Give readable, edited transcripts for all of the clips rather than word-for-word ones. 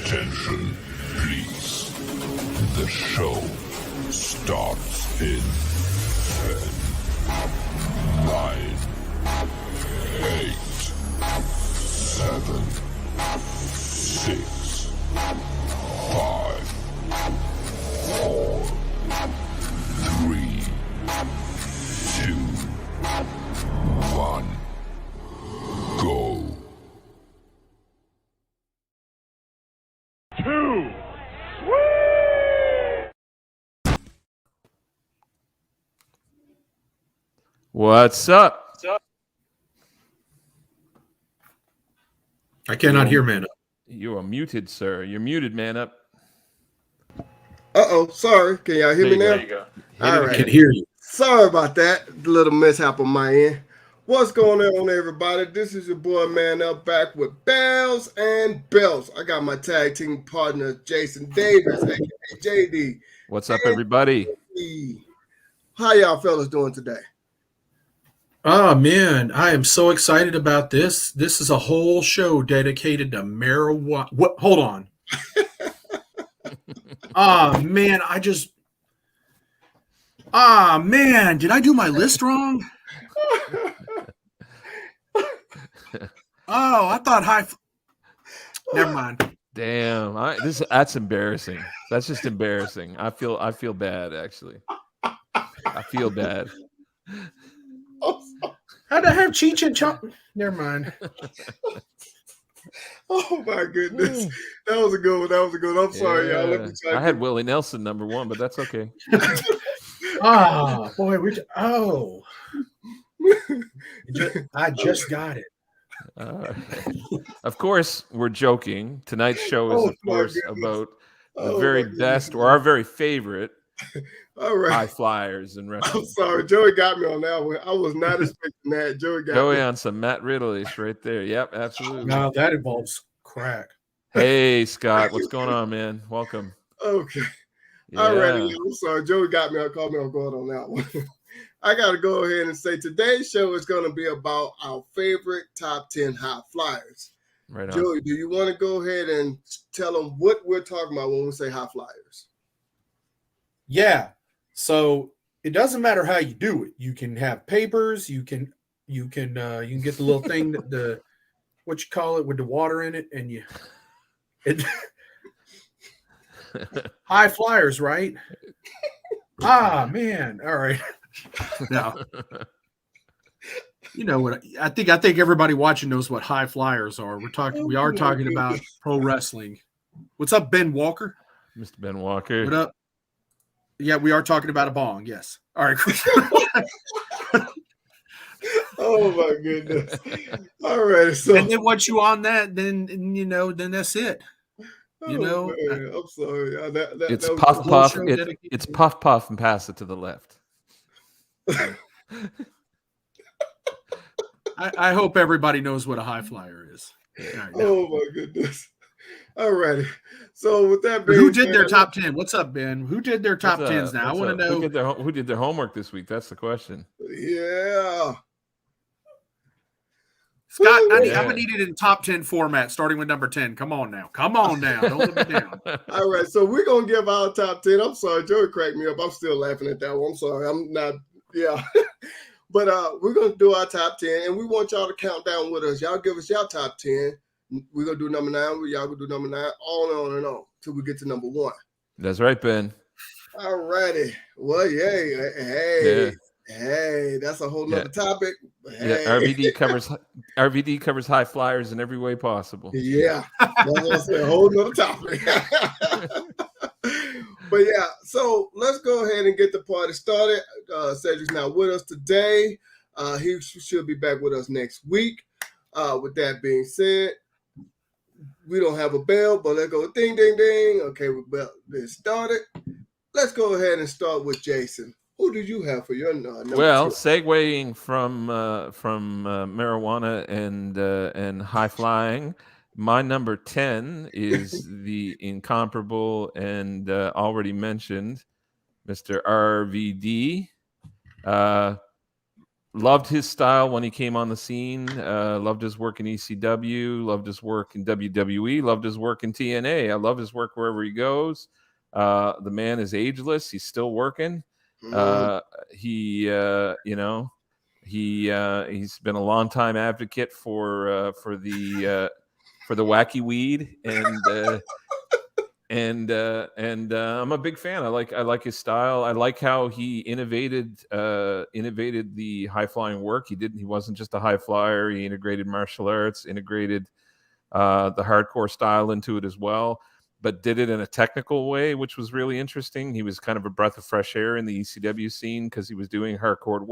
Attention, please. The show starts in 10, 9, 8, 7, 6, 5, 4, 3, 2, 1, go. 2. What's up? I cannot hear man up. You are muted, sir. You're muted, man up. Uh-oh, sorry. Can y'all hear me now? There you go. All I right. can hear you. Sorry about that. Little mishap on my end. What's going on, everybody? This is your boy Man Up back with Bells and Bells. I got my tag team partner, Jason Davis, aka JD. What's up, everybody? How y'all fellas doing today? Oh, man, I am so excited about this. This is a whole show dedicated to marijuana. What? Hold on. Man, man, did I do my list wrong? I thought never mind. Damn, that's embarrassing. That's just embarrassing. I feel bad, actually. I feel bad. How'd I have Cheech and Chong? Never mind. Oh my goodness. That was a good one. I'm sorry, y'all. Let me try I had Willie Nelson #1, but that's okay. Boy, I just got it. Of course, we're joking. Tonight's show is, of course, about the very best or our very favorite all right. high flyers in wrestling. I'm sorry. Joey got me on that one. I was not expecting that. Joey on some Matt Riddle-ish right there. Yep, absolutely. No, that involves crack. Hey, Scott. What's going on, man? Welcome. Okay. Yeah. All right. I'm sorry. Joey called me on guard on that one. I got to go ahead and say today's show is going to be about our favorite top 10 high flyers. Right on. Joey, do you want to go ahead and tell them what we're talking about when we say high flyers? Yeah. So it doesn't matter how you do it. You can have papers. You can get the little thing that what you call it with the water in it, and high flyers, right? Man. All right. Now, you know what? I think everybody watching knows what high flyers are. We are talking about pro wrestling. What's up, Ben Walker? Mr. Ben Walker. What up? Yeah, we are talking about a bong. Yes. All right. Oh my goodness. All right. So, and then once you on that, then that's it. Man, I'm sorry. It's puff puff. It's puff puff and pass it to the left. I hope everybody knows what a high flyer is. Right, oh my goodness. All righty. So with that being who did their top 10? What's up, Ben? Who did their top 10s now? I want to know who did their homework this week. That's the question. Yeah. Scott, I'm gonna need it in top 10 format, starting with number 10. Come on now. Don't let me down. All right, so we're gonna give our top 10. I'm sorry, Joey cracked me up. I'm still laughing at that one. I'm sorry. I'm not. Yeah. But we're gonna do our top 10, and we want y'all to count down with us. Y'all give us your top 10. We're gonna do number 9. Y'all gonna do number 9, on and on till we get to number 1. That's right, Ben. All righty. Well, yay. Hey. Yeah. Hey, that's a whole nother topic. Hey. Yeah, RVD covers high flyers in every way possible. Yeah, that's a whole nother topic. But yeah, so let's go ahead and get the party started. Cedric's not with us today. He should be back with us next week. With that being said, we don't have a bell, but let's go ding, ding, ding. Okay, we're started. Let's go ahead and start with Jason. Who did you have for your number 2? Segueing from marijuana and high flying, my number 10 is the incomparable and already mentioned Mr. RVD. Loved his style when he came on the scene. Loved his work in ECW. Loved his work in WWE. Loved his work in TNA. I love his work wherever he goes. The man is ageless. He's still working. He's been a longtime advocate for the wacky weed, and I'm a big fan. I like his style. I like how he innovated the high flying work. He wasn't just a high flyer. He integrated martial arts, integrated the hardcore style into it as well, but did it in a technical way, which was really interesting. He was kind of a breath of fresh air in the ECW scene because he was doing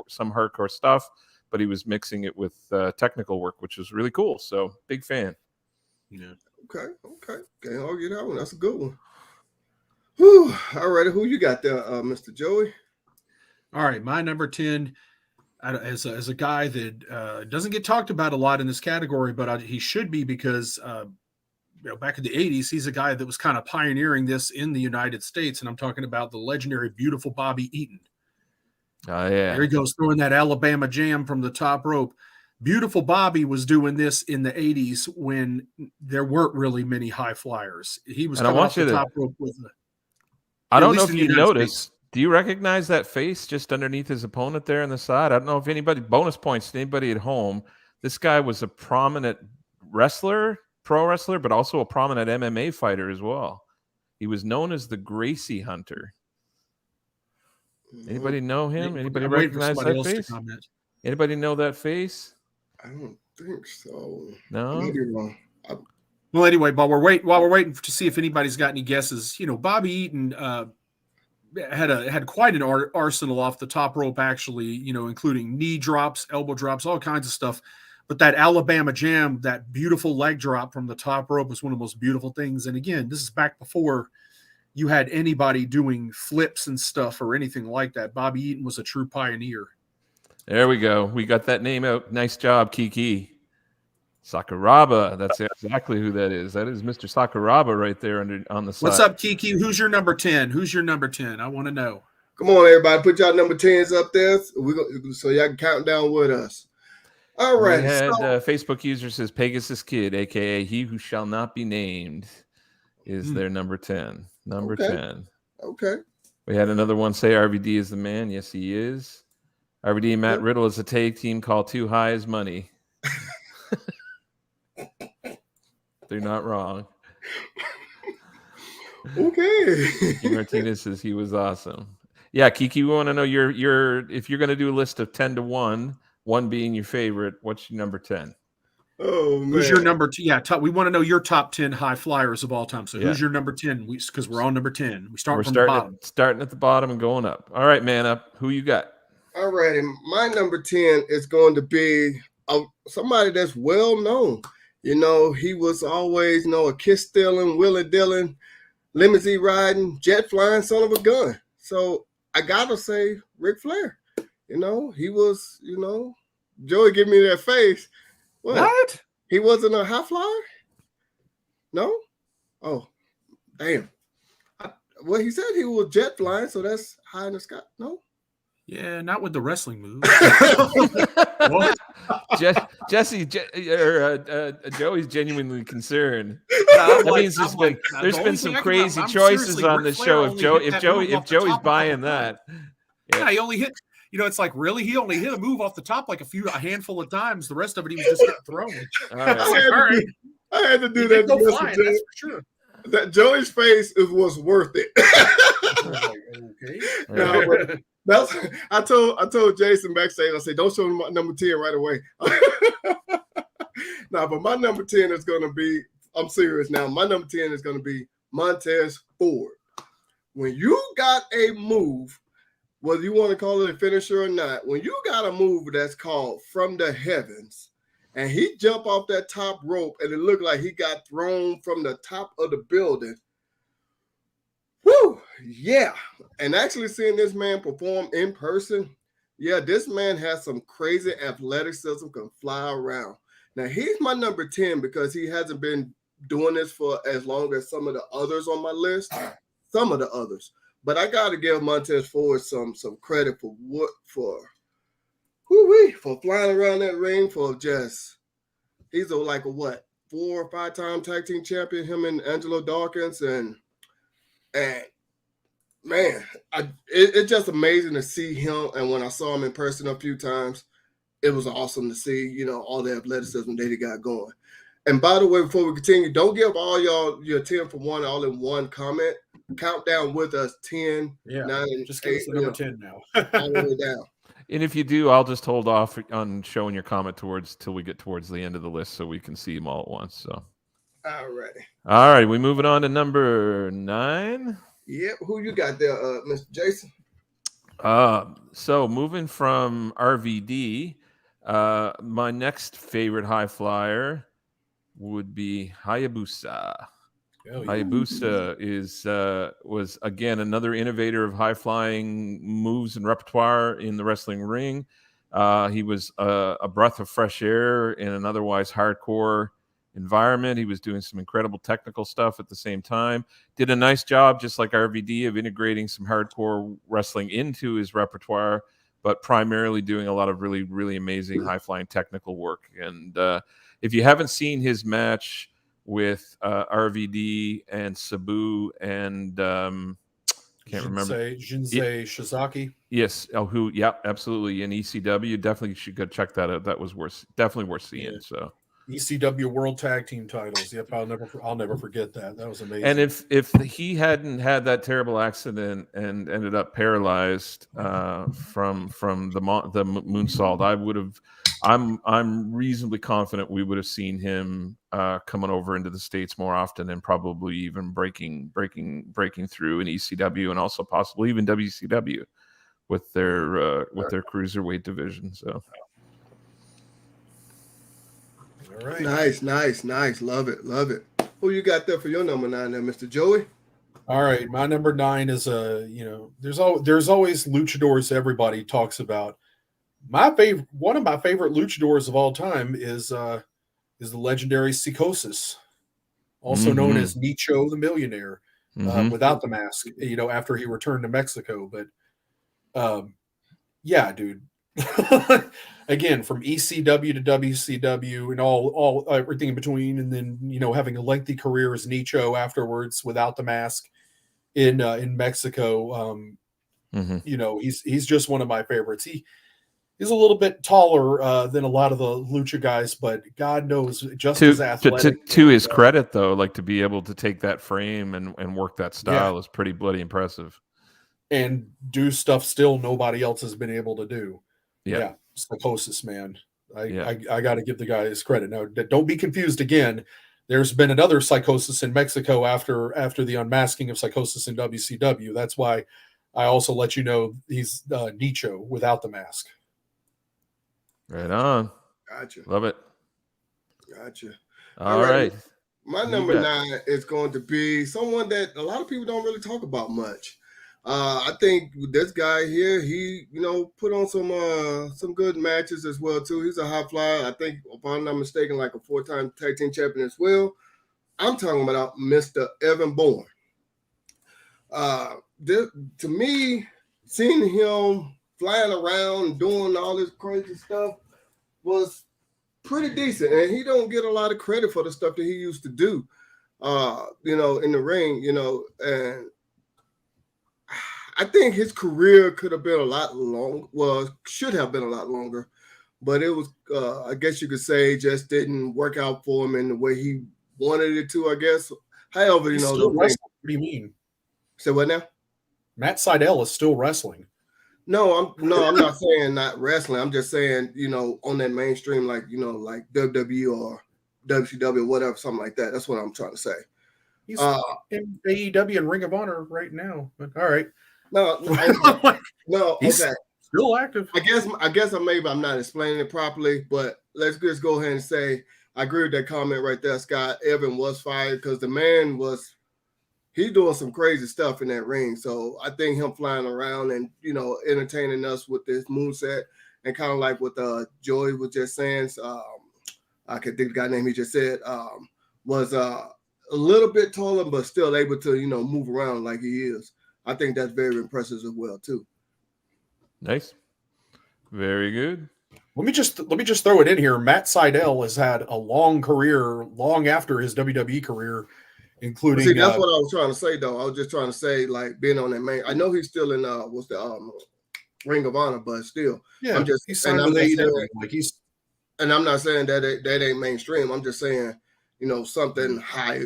some hardcore stuff, but he was mixing it with technical work, which was really cool. So big fan. Yeah. Okay. Can't argue that one. That's a good one. Whew. All right. Who you got there, Mr. Joey? All right. My number 10, as a guy that doesn't get talked about a lot in this category, but he should be because back in the 80s, he's a guy that was kind of pioneering this in the United States. And I'm talking about the legendary Beautiful Bobby Eaton. Oh, yeah. There he goes, throwing that Alabama jam from the top rope. Beautiful Bobby was doing this in the 80s when there weren't really many high flyers. He was coming off the top rope with I don't know if you noticed. Do you recognize that face just underneath his opponent there on the side? I don't know if anybody, bonus points to anybody at home. This guy was a prominent wrestler, pro wrestler, but also a prominent MMA fighter as well. He was known as the Gracie Hunter. Anybody know him? Anybody recognize that face? Anybody know that face? I don't think so. No. Maybe wrong. Well, anyway, while we're waiting to see if anybody's got any guesses, Bobby Eaton had quite an arsenal off the top rope, actually, including knee drops, elbow drops, all kinds of stuff. But that Alabama jam, that beautiful leg drop from the top rope, was one of the most beautiful things. And again, this is back before you had anybody doing flips and stuff or anything like that. Bobby Eaton was a true pioneer. There we go. We got that name out. Nice job, Kiki. Sakuraba. That's exactly who that is. That is Mr. Sakuraba right there on the side. What's up, Kiki? Who's your number 10? Who's your number 10? I want to know. Come on, everybody. Put y'all number 10s up there so y'all can count down with us. All right. We had Facebook user says Pegasus Kid, a.k.a. he who shall not be named, is their number 10. Number 10. Okay. We had another one say RVD is the man. Yes, he is. RVD and Matt Riddle is a tag team called Too High as Money. They're not wrong. Okay. Kiki Martinez says he was awesome. Yeah, Kiki, we want to know your if you're going to do a list of 10 to 1, 1 being your favorite, what's your number 10? Oh, man. Who's your number 10? Yeah, we want to know your top 10 high flyers of all time. So who's your number 10? Because we're on number 10. We're starting the bottom. Starting at the bottom and going up. All right, man up. Who you got? All righty. My number 10 is going to be somebody that's well known. He was always, a kiss stealing, wheelie dealing, limousine riding, jet flying son of a gun. So I got to say Ric Flair. He was, Joey give me that face. What? He wasn't a high flyer? No? Oh, damn. Well, he said he was jet flying, so that's high in the sky. No? Yeah, not with the wrestling moves. Joey's genuinely concerned. That means there's been some crazy choices on this show. If Joey's buying that, yeah, he only hit. It's like, really, he only hit a move off the top like a handful of times. The rest of it, he was just getting thrown. All right. I had to do that. Go flying, that's for sure. That Joey's face was worth it. Okay. I told Jason backstage, I said, don't show him my number 10 right away. But my number 10 is going to be, I'm serious now, my number 10 is going to be Montez Ford. When you got a move, whether you want to call it a finisher or not, when you got a move that's called From the Heavens, and he jumped off that top rope and it looked like he got thrown from the top of the building. Woo! Yeah. And actually seeing this man perform in person, yeah, this man has some crazy athleticism, can fly around. Now, he's my number 10 because he hasn't been doing this for as long as some of the others on my list. Some of the others. But I got to give Montez Ford some credit for woo-wee, for flying around that ring for just, he's like a what, 4 or 5 time tag team champion, him and Angelo Dawkins, and man, it's just amazing to see him. And when I saw him in person a few times, it was awesome to see, you know, all the athleticism that he got going. And by the way, before we continue, don't give all y'all your 10 for 1 all in one comment. Count down with us 10, 9, Just give us 8, the number 10 now. all the way down. And if you do, I'll just hold off on showing your comment till we get towards the end of the list so we can see them all at once. So, All right, we moving on to number 9. Yep. Who you got there, Mr. Jason? So moving from RVD, my next favorite high flyer would be Hayabusa. Hayabusa was again another innovator of high flying moves and repertoire in the wrestling ring. He was a breath of fresh air in an otherwise hardcore environment. He was doing some incredible technical stuff at the same time. Did a nice job, just like RVD, of integrating some hardcore wrestling into his repertoire, but primarily doing a lot of really, really amazing high flying technical work. And if you haven't seen his match with RVD and Sabu and can't remember Jinsei Shizaki. Yes. Oh, yeah, absolutely. In ECW, definitely should go check that out. That was definitely worth seeing. So ECW World Tag Team titles. Yep, I'll never forget that. That was amazing. And if he hadn't had that terrible accident and ended up paralyzed from the moonsault, I'm reasonably confident we would have seen him coming over into the States more often and probably even breaking through in ECW and also possibly even WCW with their cruiserweight division. So. All right. Nice. Love it. Who you got there for your number 9 there, Mr. Joey? All right. My number 9 is there's always luchadors everybody talks about. One of my favorite luchadors of all time is the legendary Psychosis, also known as Nicho the Millionaire, without the mask, after he returned to Mexico. But yeah, dude. Again, from ECW to WCW and all everything in between, and then having a lengthy career as Nicho afterwards without the mask in Mexico. He's just one of my favorites. He's a little bit taller than a lot of the lucha guys, but God knows just as athletic. To his credit, though, like to be able to take that frame and work that style is pretty bloody impressive. And do stuff still nobody else has been able to do. Yeah. Psychosis, man. I got to give the guy his credit. Now, don't be confused again. There's been another Psychosis in Mexico after the unmasking of Psychosis in WCW. That's why I also let you know he's Nicho without the mask. Right on. Gotcha. Love it. Gotcha. All right. My number 9 is going to be someone that a lot of people don't really talk about much. I think this guy here, he, put on some good matches as well, too. He's a high flyer. I think, if I'm not mistaken, like a 4-time tag team champion as well. I'm talking about Mr. Evan Bourne. To me, seeing him flying around doing all this crazy stuff was pretty decent. And he don't get a lot of credit for the stuff that he used to do, in the ring, and I think his career could have been a lot long. Well, should have been a lot longer, but it was, I guess you could say, just didn't work out for him in the way he wanted it to, I guess. However, what do you mean? Say what now? Matt Sydal is still wrestling. No, I'm not saying not wrestling. I'm just saying, on that mainstream, like WWE or WCW or whatever, something like that. That's what I'm trying to say. He's in AEW and Ring of Honor right now. But all right. No, he's okay. Still active. I guess I'm not explaining it properly, but let's just go ahead and say I agree with that comment right there, Scott. Evan was fired because the man he's doing some crazy stuff in that ring. So I think him flying around and entertaining us with this moonset and kind of like what Joey was just saying. I can think the guy name he just said was a little bit taller, but still able to move around like he is. I think that's very impressive as well, too. Nice. Very good. Let me just throw it in here. Matt Sydal has had a long career, long after his WWE career, including. See, that's what I was trying to say, though. I was just trying to say, like, being on that main. I know he's still in what's the Ring of Honor, but still, yeah, I'm just he's signed and I'm with just AEW. saying, Like he's, and I'm not saying that ain't mainstream. I'm just saying, you know, something high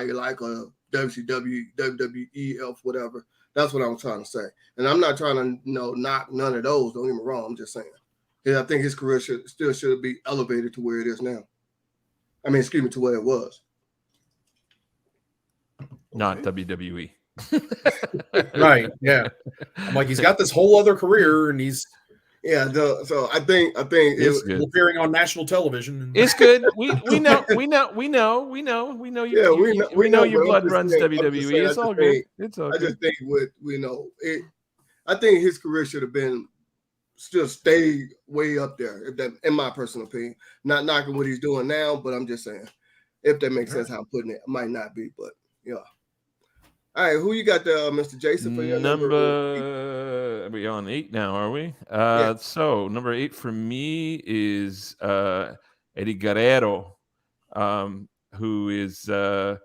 like a WCW, WWE, Elf, whatever. That's what I'm trying to say. And I'm not trying to, you know, knock none of those. Don't get me wrong. I'm just saying. Yeah, I think his career should be elevated to where it is now. I mean, excuse me, to where it was. Not WWE. right? Yeah, I'm like he's got this whole other career, and he's so I think It's good. appearing on national television. It's good. We know. You. Yeah, we know your but blood I'm just runs saying- I'm just WWE. saying, It's all good. It's all I good. just think I think his career should have been still stayed way up there. If that, in my personal opinion, not knocking what he's doing now, but I'm just saying, if that makes sense, how I'm putting it, it might not be, but yeah. All right, who you got there, Mr. Jason, for your number? Are we on 8 now, are we? Yeah. So number 8 for me is Eddie Guerrero, who is a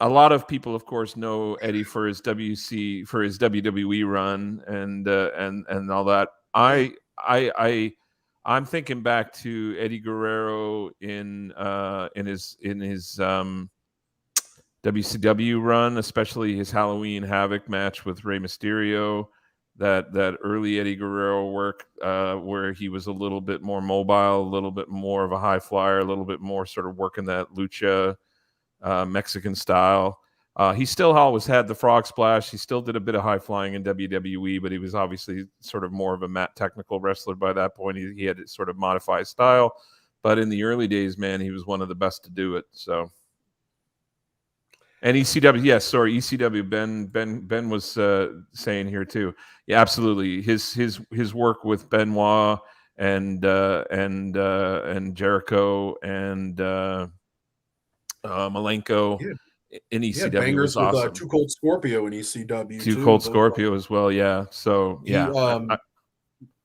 lot of people, of course, know Eddie for his WWE run and all that. I'm thinking back to Eddie Guerrero in his WCW run, especially his Halloween Havoc match with Rey Mysterio. That early Eddie Guerrero work, where he was a little bit more mobile, a little bit more of a high flyer, a little bit more sort of working that lucha Mexican style. He still always had the frog splash. He still did a bit of high flying in WWE, but he was obviously sort of more of a mat technical wrestler by that point. He had to sort of modify his style, but in the early days, man, he was one of the best to do it. So, and ECW, yes, sorry, ECW. Ben was saying here too. Yeah, absolutely. His work with Benoit and Jericho and Malenko. Yeah. In ECW bangers was awesome. with Too Cold Scorpio in ECW. Too Cold Scorpio as well, yeah. So yeah,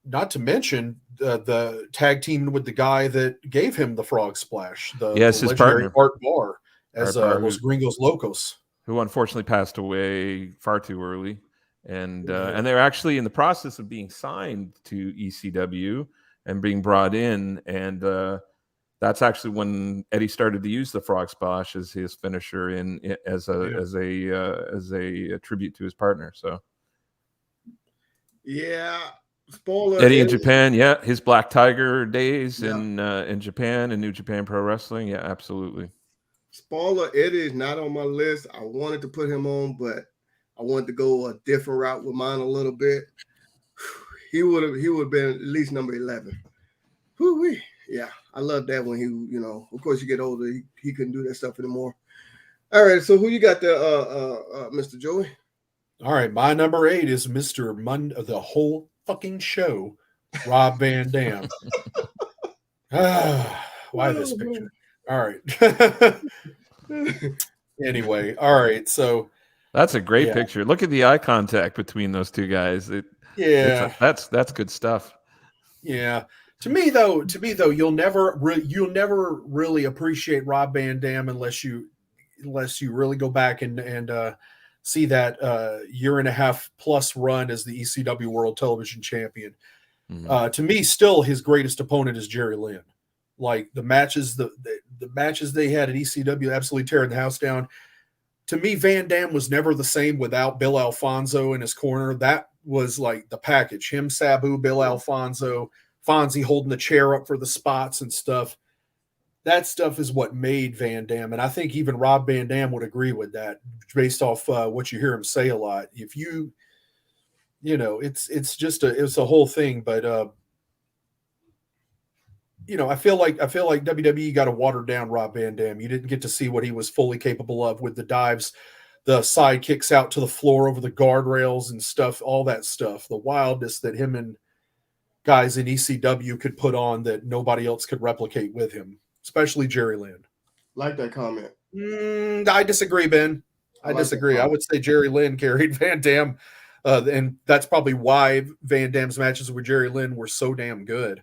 not to mention the tag team with the guy that gave him the frog splash. Yes, the his partner Art Barr as Art Barr, Los Gringos Locos, who unfortunately passed away far too early, and they're actually in the process of being signed to ECW and being brought in, and that's actually when Eddie started to use the frog splash as his finisher as a tribute to his partner. So, Yeah, spoiler. Eddie in Japan, yeah, his Black Tiger days Yeah. in Japan and New Japan Pro Wrestling, yeah, absolutely. Spoiler, Eddie is not on my list. I wanted to put him on, but I wanted to go a different route with mine a little bit. He would have been at least number 11. Whew-wee. Yeah, I love that when he, you know, of course you get older, he couldn't do that stuff anymore. All right, so who you got there, Mr. Joey? All right, my number 8 is Mr. of the whole fucking show, Rob Van Dam. Why this picture? All right. Anyway, all right, so That's a great picture. Look at the eye contact between those two guys. That's good stuff. Yeah. To me though, you'll never really appreciate Rob Van Dam unless you really go back and see that year and a half plus run as the ECW World Television Champion. Mm-hmm. To me, still his greatest opponent is Jerry Lynn. Like the matches, the matches they had at ECW, absolutely tearing the house down. To me, Van Dam was never the same without Bill Alfonso in his corner. That was like the package. Him, Sabu, Bill Alfonso, Fonzie holding the chair up for the spots and stuff. That stuff is what made Van Dam. And I think even Rob Van Dam would agree with that based off what you hear him say a lot. If you know, it's a whole thing. But, you know, I feel like WWE got to water down Rob Van Dam. You didn't get to see what he was fully capable of with the dives, the side kicks out to the floor over the guardrails and stuff, all that stuff, the wildness that him and guys in ECW could put on that nobody else could replicate with him, especially Jerry Lynn. Like that comment. I disagree, Ben. I disagree. I would say Jerry Lynn carried Van Dam, and that's probably why Van Dam's matches with Jerry Lynn were so damn good.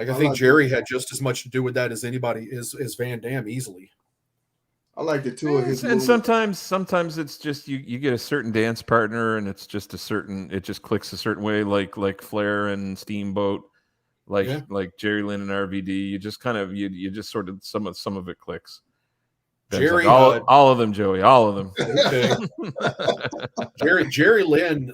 Like I I think like Jerry had just as much to do with that as anybody is Van Dam easily. I like the two of his And moves. sometimes it's just you get a certain dance partner and it's just it just clicks a certain way, like Flair and Steamboat, like Jerry Lynn and RVD. You just kind of you just sort of some of it clicks. Ben's Jerry, like, all of them, Joey, all of them. Okay. Jerry Lynn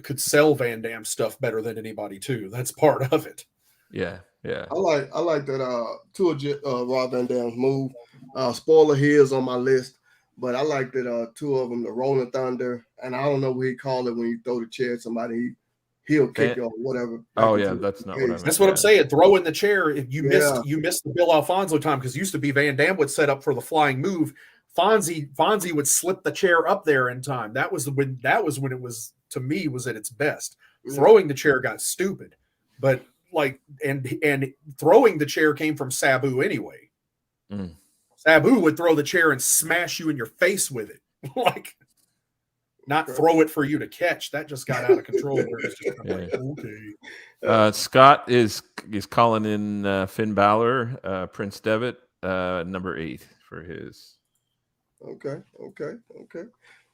could sell Van Dam stuff better than anybody too. That's part of it. Yeah. I like that two of Rob Van Dam's move. Spoiler, he is on my list, but I like that two of them, the Rolling Thunder, and I don't know what he called it when you throw the chair at somebody, he'll kick you or whatever. Oh yeah, that's not what I meant. That's what I'm saying. Throwing the chair. If you missed the Bill Alfonso time, because it used to be Van Dam would set up for the flying move. Fonzie would slip the chair up there in time. That was when it was, to me, was at its best. Yeah. Throwing the chair got stupid, but and throwing the chair came from Sabu anyway. Sabu would throw the chair and smash you in your face with it, not throw it for you to catch. That just got out of control. Okay. Scott is calling in Finn Balor, Prince Devitt, number 8 for his. Okay.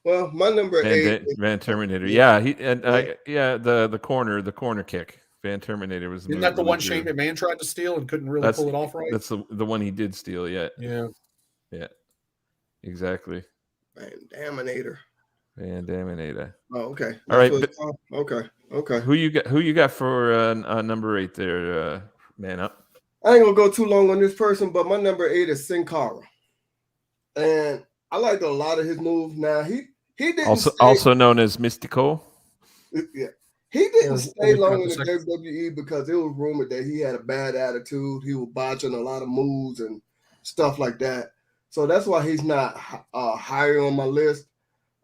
Well, my number 8, Van Terminator. Yeah, the corner kick. Van Terminator was. Isn't that the one Shane McMahon tried to steal and couldn't really pull it off right? That's the one he did steal. Yeah. Exactly. Van Daminator. Oh, okay. All right. Okay. Who you got for number 8 there, man up? I ain't gonna go too long on this person, but my number 8 is Sin Cara, and I like a lot of his moves. Now he didn't also known as Mystico. Yeah. He didn't stay long in the WWE because it was rumored that he had a bad attitude. He was botching a lot of moves and stuff like that. So that's why he's not higher on my list.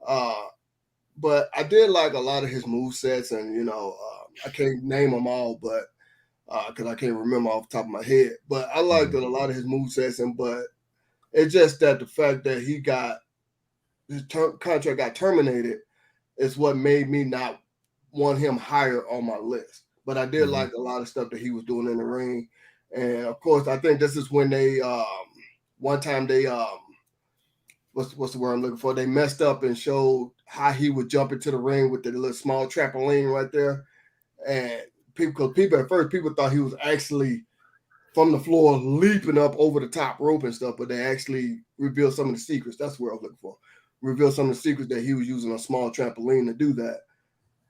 But I did like a lot of his movesets, and I can't name them all, but because I can't remember off the top of my head. But I liked a lot of his movesets, but it's just that the fact that his contract got terminated is what made me not want him higher on my list. But I did like a lot of stuff that he was doing in the ring. And of course, I think this is when they one time they what's the word I'm looking for? They messed up and showed how he would jump into the ring with the little small trampoline right there. And people at first thought he was actually from the floor leaping up over the top rope and stuff, but they actually revealed some of the secrets. That's what I was looking for. Revealed some of the secrets that he was using a small trampoline to do that.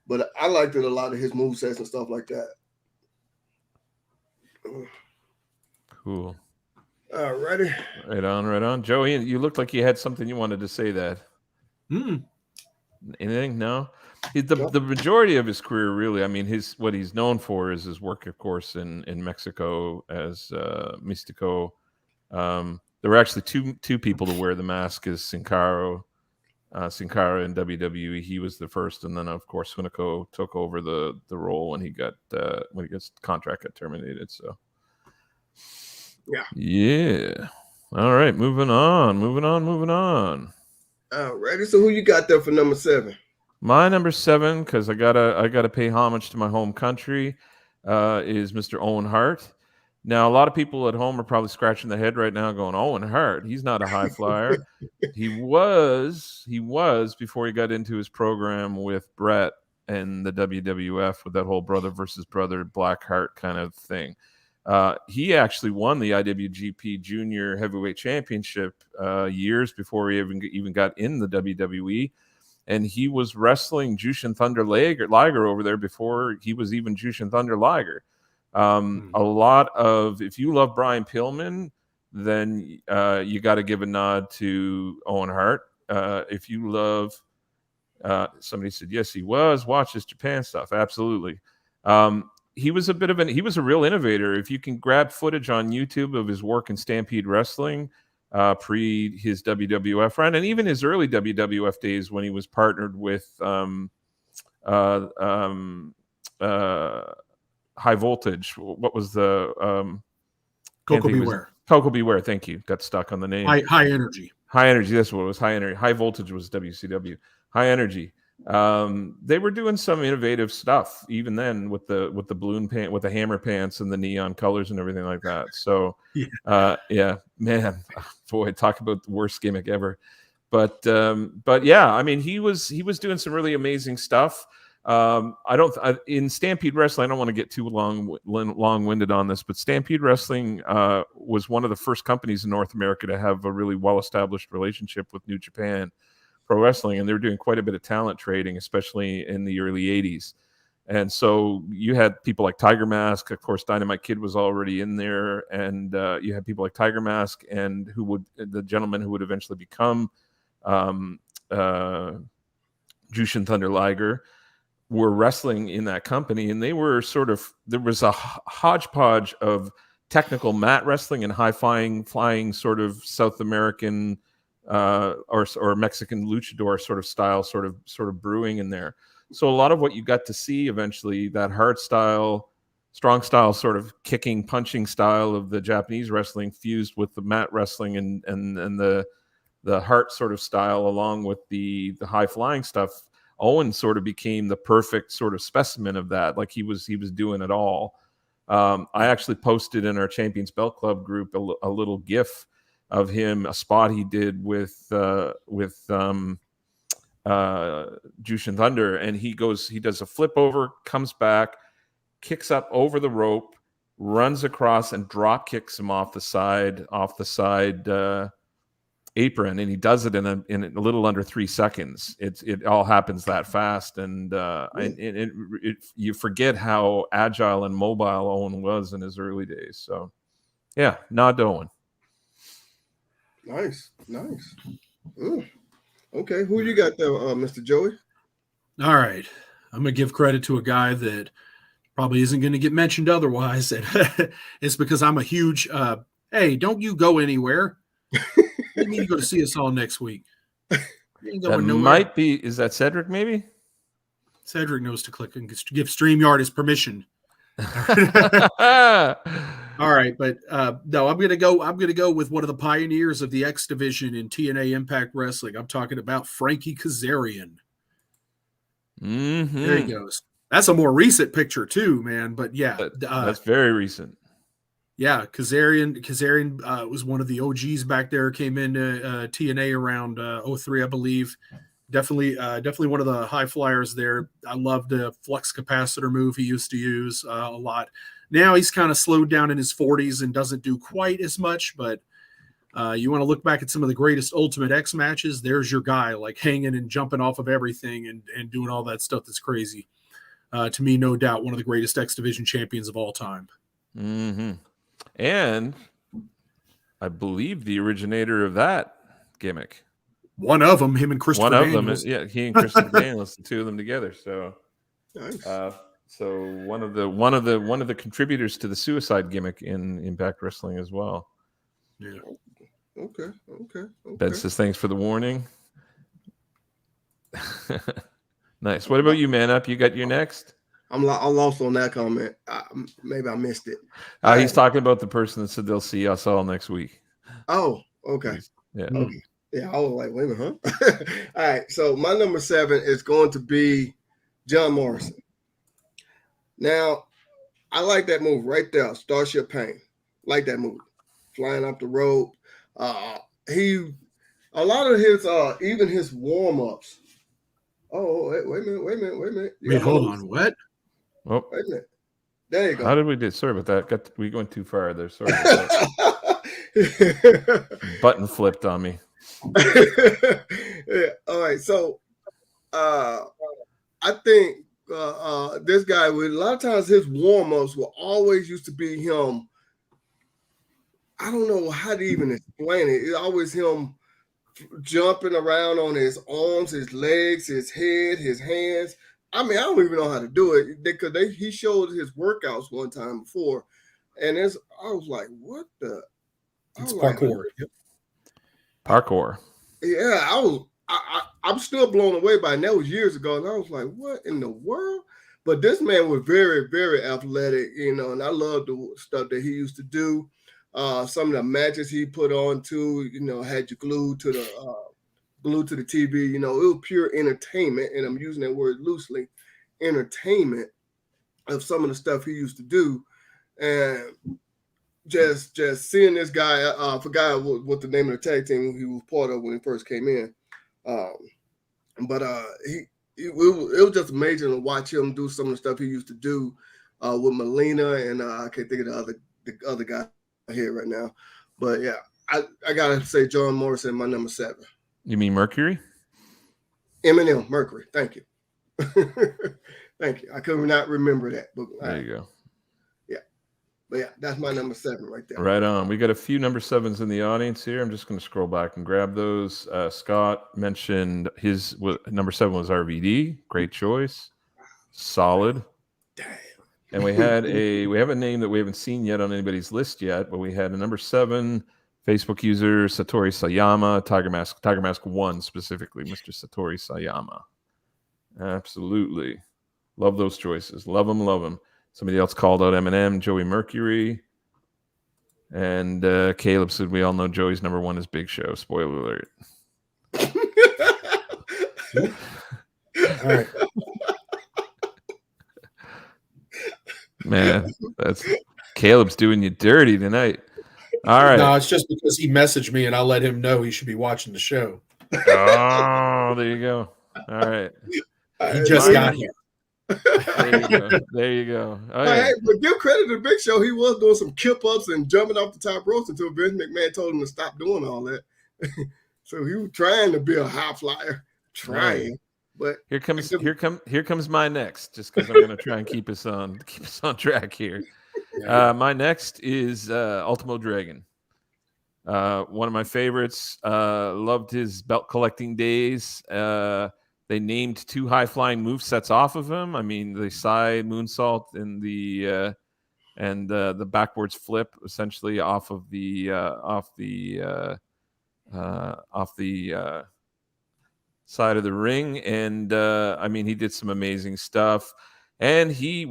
But I liked it, a lot of his movesets and stuff like that. Cool. All righty. Right on. Joey, you looked like you had something you wanted to say that. Anything? No? The majority of his career, really, I mean, what he's known for is his work, of course, in Mexico as Mystico. There were actually two people to wear the mask as Sin Cara in WWE. He was the first, and then of course Hunico took over the role when his contract got terminated. So yeah. All right, moving on. All righty. So who you got there for number 7? My number 7, because I gotta pay homage to my home country, is Mr. Owen Hart. Now, a lot of people at home are probably scratching their head right now going, Owen Hart, he's not a high flyer. He was before he got into his program with Brett and the WWF with that whole brother versus brother Black Heart kind of thing. He actually won the IWGP Junior Heavyweight Championship years before he even got in the WWE. And he was wrestling Jushin Thunder Liger over there before he was even Jushin Thunder Liger. A lot of, if you love Brian Pillman, then you got to give a nod to Owen Hart. If you love, somebody said, yes, he was, watch his Japan stuff. Absolutely. He was he was a real innovator. If you can grab footage on YouTube of his work in Stampede Wrestling, pre his WWF run, and even his early WWF days when he was partnered with High Voltage. What was the Coco Beware? Coco Beware. Thank you. Got stuck on the name. High Energy. High Energy. That's what it was. High Energy. High Voltage was WCW. High Energy. They were doing some innovative stuff even then with the balloon pant, with the hammer pants and the neon colors and everything like that. So yeah, man, boy, talk about the worst gimmick ever. But yeah, I mean, he was doing some really amazing stuff. In Stampede Wrestling, I don't want to get too long-winded on this, but Stampede Wrestling was one of the first companies in North America to have a really well-established relationship with New Japan Pro Wrestling, and they were doing quite a bit of talent trading, especially in the early 80s. And so you had people like Tiger Mask, of course, Dynamite Kid was already in there, and you had people like Tiger Mask, and the gentleman who would eventually become Jushin Thunder Liger, were wrestling in that company, and they were there was a hodgepodge of technical mat wrestling and flying sort of South American or Mexican luchador sort of style, sort of brewing in there. So a lot of what you got to see eventually, that hard style, strong style, sort of kicking, punching style of the Japanese wrestling fused with the mat wrestling and the heart sort of style, along with the high flying stuff. Owen sort of became the perfect sort of specimen of that. Like he was doing it all. I actually posted in our Champions Belt Club group a little GIF of him, a spot he did with Jushin Thunder, and he does a flip over, comes back, kicks up over the rope, runs across and drop kicks him off the side apron, and he does it in a little under 3 seconds. It all happens that fast, and you forget how agile and mobile Owen was in his early days. So yeah, nod to Owen. Nice. Okay, who you got there, Mr. Joey? All right, I'm gonna give credit to a guy that probably isn't going to get mentioned otherwise, and it's because I'm a huge. Hey, don't you go anywhere. You need to go to see us all next week. That might be. Is that Cedric? Maybe Cedric knows to click and give StreamYard his permission. All right, but no, I'm gonna go with one of the pioneers of the X division in TNA Impact Wrestling. I'm talking about Frankie Kazarian. Mm-hmm. There he goes. That's a more recent picture too, man. But yeah, that's very recent. Yeah, Kazarian was one of the OGs back there. Came into TNA around 03, I believe. Definitely one of the high flyers there. I love the flux capacitor move he used to use a lot. Now he's kind of slowed down in his 40s and doesn't do quite as much. But you want to look back at some of the greatest Ultimate X matches, there's your guy, like hanging and jumping off of everything and doing all that stuff that's crazy. To me, no doubt, one of the greatest X Division champions of all time. Mm-hmm. And I believe the originator of that gimmick. One of them, him and Christopher Daniels. He and Christopher Daniels, the two of them together. So, nice. So one of the contributors to the suicide gimmick in Impact Wrestling as well. Yeah. Okay. Ben says thanks for the warning. Nice. What about you, Man Up? You got your next? I'm lost on that comment. Maybe I missed it. He's talking about the person that said they'll see us all next week. Oh, okay. Yeah. Okay. Yeah, I was like, wait a minute, huh? All right. So my number 7 is going to be John Morrison. Now, I like that move right there, Starship Pain. Like that move, flying up the rope. A lot of his, even his warm ups. Oh, wait a minute. Wait, hold on. What? Oh, wait a minute. There you go. How did we do? Sorry about that. We went too far there. Sorry. Button flipped on me. Yeah. All right. So, I think this guy would, a lot of times his warm ups will always used to be him. I don't know how to even explain it. It's always him jumping around on his arms, his legs, his head, his hands. I mean, I don't even know how to do it because he showed his workouts one time before, and I was like, "What the?" It's parkour. Like, Parkour. Yeah, I'm still blown away by it. And that was years ago, and I was like, "What in the world?" But this man was very, very athletic, and I love the stuff that he used to do. Some of the matches he put on too, had you glued to glued to the TV. You know, it was pure entertainment, and I'm using that word loosely, entertainment of some of the stuff he used to do, and just seeing this guy. I forgot what the name of the tag team he was part of when he first came in, but it was just amazing to watch him do some of the stuff he used to do with Melina, and I can't think of the other guy here right now, but yeah, I gotta say John Morrison, my number 7. You mean Mercury? Eminem, Mercury. Thank you. Thank you. I could not remember that. But There you go. Yeah. But yeah, that's my number 7 right there. Right on. We got a few number 7s in the audience here. I'm just going to scroll back and grab those. Scott mentioned his number 7 was RVD. Great choice. Solid. Damn. And we have a name that we haven't seen yet on anybody's list yet, but we had a number 7 Facebook user, Satori Sayama, Tiger Mask 1 specifically, Mr. Satori Sayama. Absolutely. Love those choices. Love them. Somebody else called out Eminem, Joey Mercury. And Caleb said, we all know Joey's number 1 is Big Show. Spoiler alert. All right. Man, that's Caleb's doing you dirty tonight. All right. No, it's just because he messaged me and I let him know he should be watching the show. Oh, there you go. All right. He just got here. There you go. Oh, Hey, yeah. but give credit to Big Show. He was doing some kip ups and jumping off the top ropes until Vince McMahon told him to stop doing all that. So he was trying to be a high flyer, trying. But Here comes my next, just because I'm going to try and keep us on track here. My next is Ultimo Dragon. One of my favorites. Loved his belt collecting days. They named 2 high flying move sets off of him. I mean, the side moonsault and the backwards flip, essentially off the side of the ring. And I mean, he did some amazing stuff. And he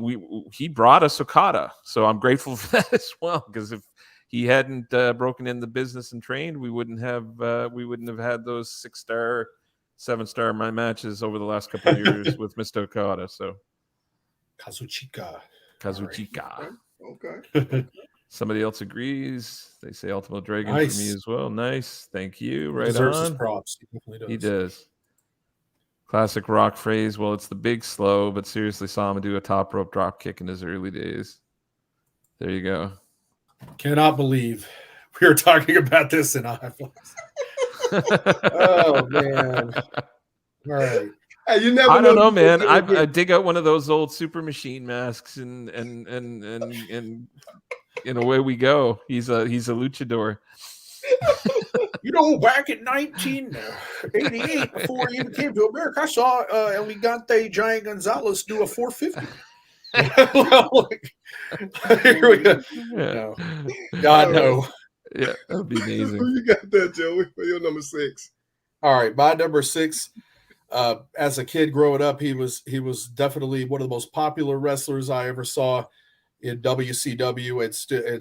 brought us Okada, so I'm grateful for that as well. Because if he hadn't broken in the business and trained, we wouldn't have had those 6-star, 7-star matches over the last couple of years with Mr. Okada. So Kazuchika. okay. Somebody else agrees. They say Ultimo Dragon Nice. for me as well. Nice, thank you. Right Deserves his on. props. He definitely does. He does. Classic Rock phrase. Well, it's the big slow, but seriously saw him do a top rope drop kick in his early days. There you go. Cannot believe we were talking about this in High Flies. Oh man! All right. Hey, you never I don't know, who's man. gonna I get- dig out one of those old Super Machine masks, and away we go. He's a luchador. You know, back in 1988, before he even came to America, I saw El Gigante Giant Gonzalez do a 450. Here we go. Yeah. No. God, no. Yeah, that would be amazing. Who you got there, Joey? For your number 6. All right, my number 6. As a kid growing up, he was definitely one of the most popular wrestlers I ever saw in WCW, and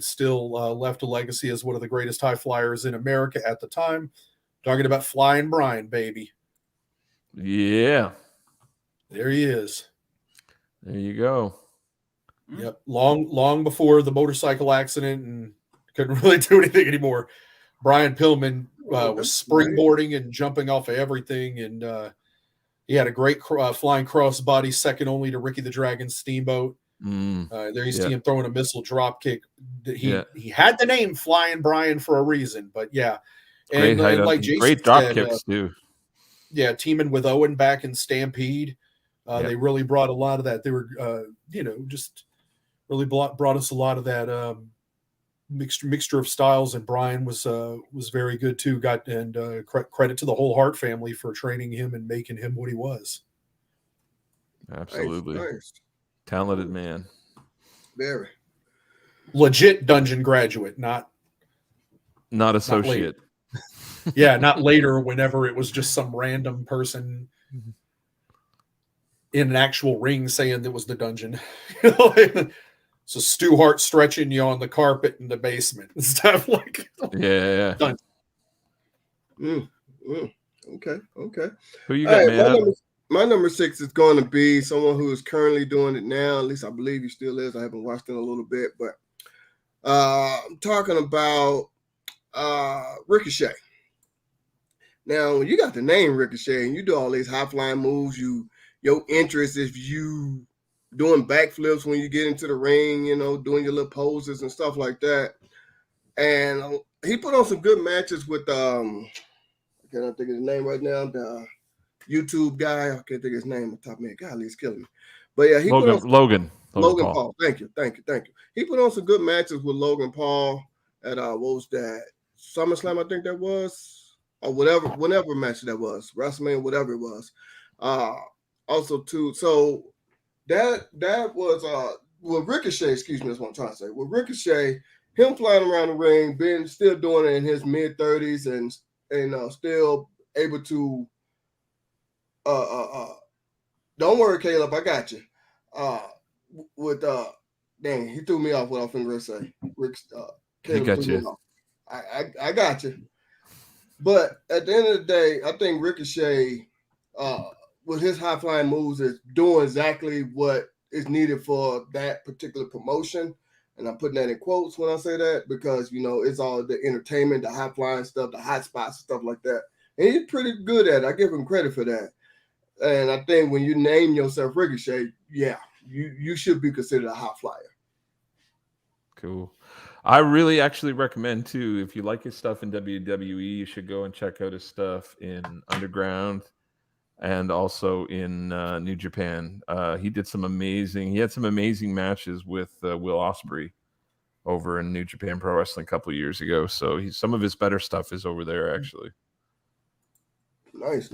still left a legacy as one of the greatest high flyers in America at the time. Talking about Flying Brian, baby. Yeah, There he is. there you go. Yep, long before the motorcycle accident and couldn't really do anything anymore. Brian Pillman was springboarding and jumping off of everything, and he had a great flying crossbody, second only to Ricky the Dragon Steamboat. There you see him throwing a missile drop kick. He had the name Flying Brian for a reason, but yeah. Great, And like Jason great drop said, kicks too. yeah, teaming with Owen back in Stampede, Yep. they really brought a lot of that. They were, just really brought us a lot of that mixture of styles. And Brian was very good too. Credit to the whole Hart family for training him and making him what he was. Absolutely. Nice. Talented man. Very. Legit dungeon graduate, not Associate. yeah, not later whenever it was just some random person in an actual ring saying that was the dungeon. So Stu Hart stretching you on the carpet in the basement and stuff like that. Yeah. Okay. Who you All got, right, man? my number 6 is going to be someone who is currently doing it now. At least I believe he still is. I haven't watched it in a little bit, but I'm talking about Ricochet. Now, when you got the name Ricochet and you do all these high flying moves, your interest is you doing backflips when you get into the ring, doing your little poses and stuff like that. And he put on some good matches with I can't think of his name right now. The YouTube guy, I can't think of his name on top of me. God, he's killing me. But yeah, he put on Logan Logan Paul. Paul. Thank you. He put on some good matches with Logan Paul at what was that? SummerSlam, I think that was, or whatever match that was, WrestleMania, whatever it was. Also too, so that was with Ricochet. Excuse me, that's what I'm trying to say. With Ricochet, him flying around the ring, still doing it in his mid-30s, and still able to. Don't worry, Caleb, I got you. With dang, he threw me off what I was going to say. Caleb got threw you. me off. I got you. But at the end of the day, I think Ricochet, with his high flying moves, is doing exactly what is needed for that particular promotion. And I'm putting that in quotes when I say that because it's all the entertainment, the high flying stuff, the hot spots, stuff like that. And he's pretty good at it. I give him credit for that. And I think when you name yourself Ricochet, yeah, you should be considered a high flyer. Cool. I really actually recommend too, if you like his stuff in WWE, you should go and check out his stuff in Underground and also in New Japan. He had some amazing matches with Will Ospreay over in New Japan Pro Wrestling a couple of years ago. So some of his better stuff is over there actually. Nice.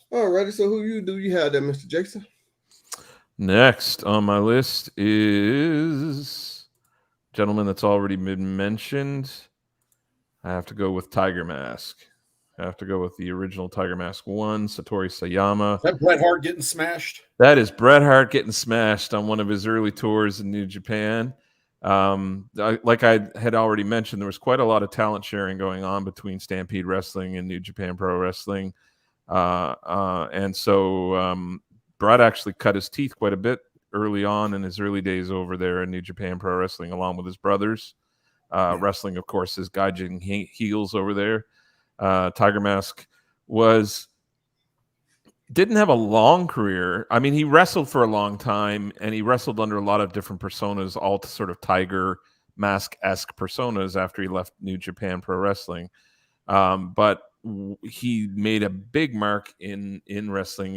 All righty, so who do you have there, Mr. Jason? Next on my list is a gentleman that's already been mentioned. I have to go with Tiger Mask. I have to go with the original Tiger Mask 1, Satoru Sayama. Is that Bret Hart getting smashed? That is Bret Hart getting smashed on one of his early tours in New Japan. Like I had already mentioned, there was quite a lot of talent sharing going on between Stampede Wrestling and New Japan Pro Wrestling. And so Bret actually cut his teeth quite a bit early on in his early days over there in New Japan Pro Wrestling, along with his brothers. Wrestling, of course, his Gaijin heels over there. Tiger Mask didn't have a long career. I mean, he wrestled for a long time, and he wrestled under a lot of different personas, all sort of Tiger Mask-esque personas after he left New Japan Pro Wrestling. But he made a big mark in wrestling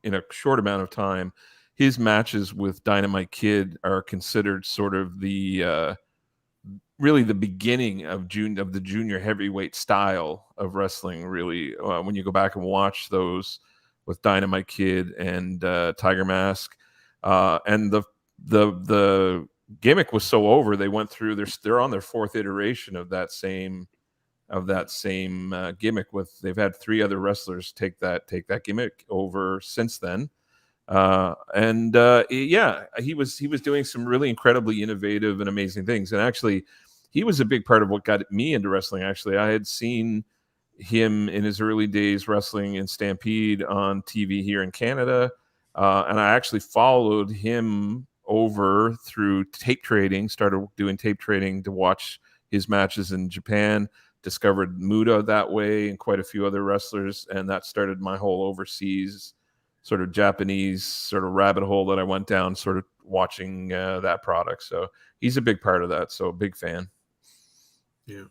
in a short amount of time. His matches with Dynamite Kid are considered sort of the really the beginning of the junior heavyweight style of wrestling. Really, when you go back and watch those with Dynamite Kid and Tiger Mask, and the gimmick was so over, they went through. They're on their fourth iteration of that same gimmick. They've had 3 other wrestlers take that gimmick over since then. He was doing some really incredibly innovative and amazing things. And actually, he was a big part of what got me into wrestling. Actually, I had seen him in his early days wrestling in Stampede on TV here in Canada. And I actually followed him over through tape trading, started doing tape trading to watch his matches in Japan, discovered Muda that way and quite a few other wrestlers. And that started my whole overseas sort of Japanese sort of rabbit hole that I went down sort of watching that product. So he's a big part of that. So a big fan. Yeah.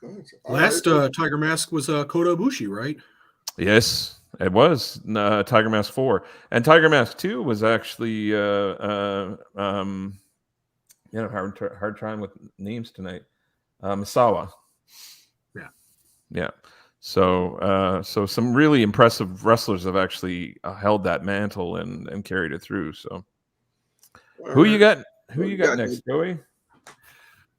Nice. Last Tiger Mask was Kota Ibushi, right? Yes, it was Tiger Mask 4. And Tiger Mask 2 was actually hard trying with names tonight. Misawa. Yeah. So some really impressive wrestlers have actually held that mantle and carried it through. So who you got next, Joey?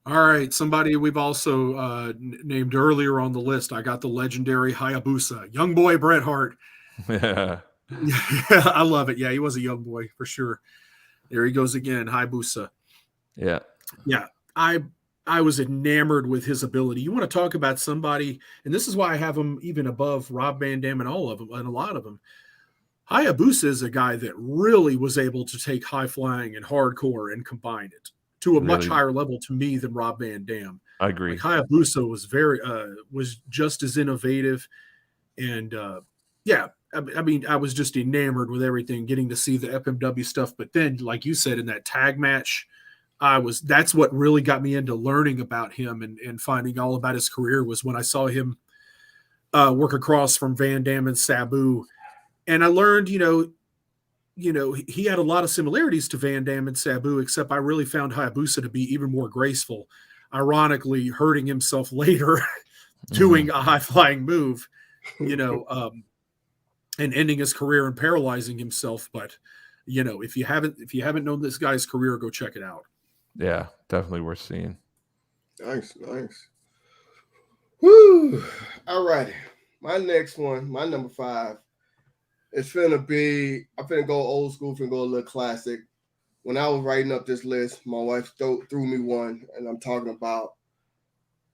All right, somebody we've also named earlier on the list. I got the legendary Hayabusa, young boy Bret Hart. Yeah. I love it. Yeah, he was a young boy for sure. There he goes again, Hayabusa. Yeah. Yeah, I I was enamored with his ability. You want to talk about somebody, and this is why I have him even above Rob Van Dam and all of them, and a lot of them. Hayabusa is a guy that really was able to take high flying and hardcore and combine it to a much Really? higher level to me than Rob Van Dam. I agree. Like Hayabusa was was just as innovative, and yeah, I mean, I was just enamored with everything, getting to see the FMW stuff. But then, like you said, in that tag match, that's what really got me into learning about him and finding all about his career was when I saw him work across from Van Dam and Sabu. And I learned, he had a lot of similarities to Van Dam and Sabu, except I really found Hayabusa to be even more graceful, ironically hurting himself later doing a high flying move, and ending his career and paralyzing himself. But, if you haven't known this guy's career, go check it out. Yeah, definitely worth seeing. Nice. Woo! All righty. My next one, my number 5, it's I'm finna go old school, finna go a little classic. When I was writing up this list, my wife threw me one, and I'm talking about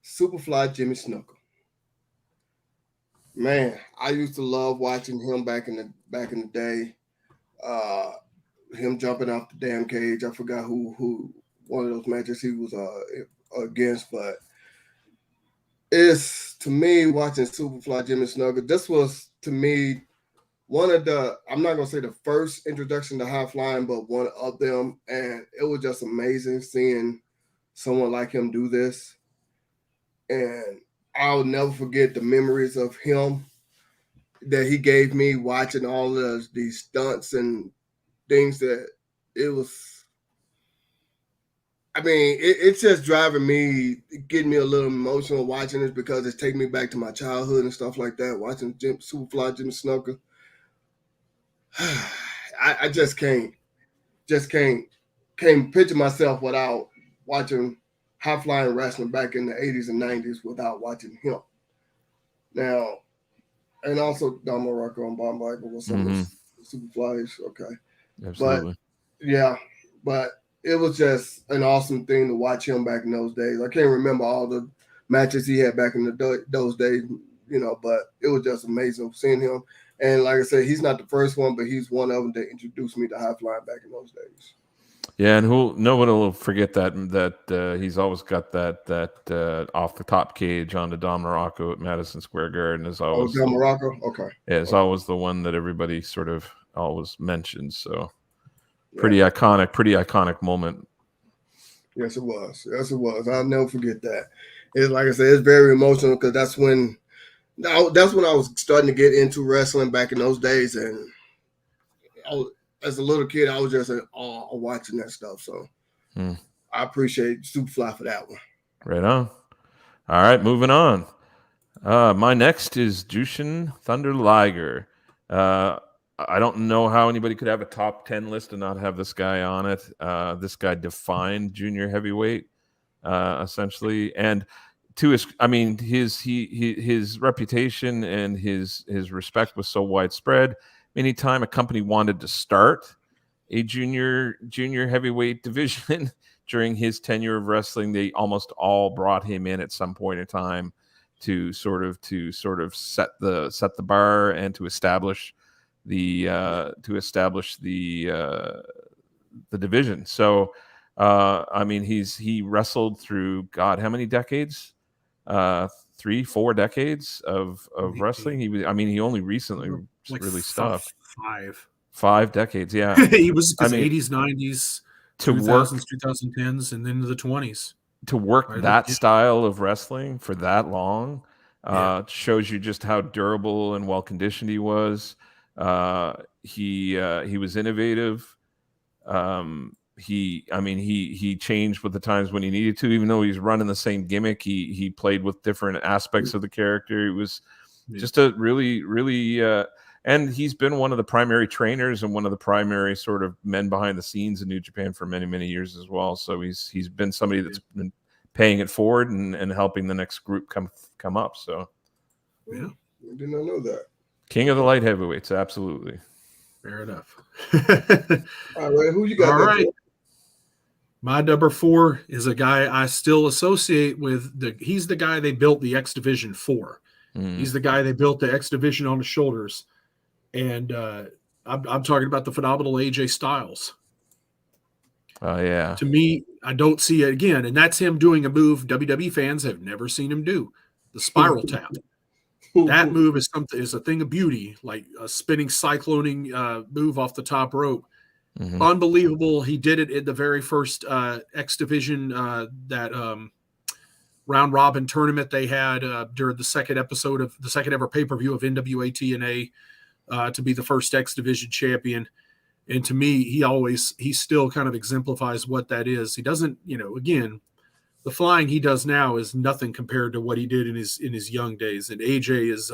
Superfly Jimmy Snuka. Man, I used to love watching him back in the day. Him jumping off the damn cage. I forgot who one of those matches he was against, but it's, to me, watching Superfly Jimmy Snuka, this was, to me, one of the, I'm not going to say the first introduction to high flying, but one of them. And it was just amazing seeing someone like him do this. And I'll never forget the memories of him that he gave me watching all of these stunts and things that it was. I mean, it's just driving me, getting me a little emotional watching this because it's taking me back to my childhood and stuff like that, watching Superfly Jimmy Snuka. I just can't picture myself without watching high flying wrestling back in the 80s and 90s without watching him. Now, and also Don Morocco and Bob Michael with some of the Superflies. Okay. Absolutely. But it was just an awesome thing to watch him back in those days. I can't remember all the matches he had back in those days, but it was just amazing seeing him. And like I said, he's not the first one, but he's one of them that introduced me to high flying back in those days. Yeah, and no one will forget that he's always got that off the top cage on the Don Morocco at Madison Square Garden is always. Oh, Don Morocco, okay. Yeah, it's always the one that everybody sort of always mentions. So pretty iconic moment. Yes, it was. I'll never forget that. It's like I said, it's very emotional because that's when I was starting to get into wrestling back in those days, and as a little kid, I was just in awe watching that stuff. So I appreciate Superfly for that one. Right on. All right, moving on. My next is Jushin Thunder Liger. I don't know how anybody could have a top 10 list and not have this guy on it. This guy defined junior heavyweight, essentially, and to his reputation and his respect was so widespread. Anytime a company wanted to start a junior heavyweight division during his tenure of wrestling, they almost all brought him in at some point in time to sort of set the bar and to establish the division. So he wrestled through, God, how many decades? 3-4 decades of wrestling. He only recently really stopped. 5 decades. Yeah. He was 80s, 90s, to 2000s, 2010s, and then the 20s. To work that style of wrestling for that long shows you just how durable and well conditioned he was. He was innovative. He changed with the times when he needed to, even though he's running the same gimmick. He played with different aspects of the character. It was just a really, and he's been one of the primary trainers and one of the primary sort of men behind the scenes in New Japan for many, many years as well. So he's been somebody that's been paying it forward and helping the next group come up. So yeah, I did not know that. King of the light heavyweights, absolutely. Fair enough. All right, who you got? All right. My number 4 is a guy I still associate with he's the guy they built the X Division for. He's the guy they built the X Division on his shoulders. And I'm talking about the phenomenal AJ Styles. Oh yeah. To me, I don't see it again. And that's him doing a move WWE fans have never seen him do. The spiral tap. That move is a thing of beauty, like a spinning cycloning move off the top rope. Unbelievable. He did it in the very first X Division that round robin tournament they had during the second episode of the second ever pay-per-view of NWA TNA to be the first X Division champion. And to me, he still kind of exemplifies what that is. He doesn't, again, the flying he does now is nothing compared to what he did in his young days. And AJ is,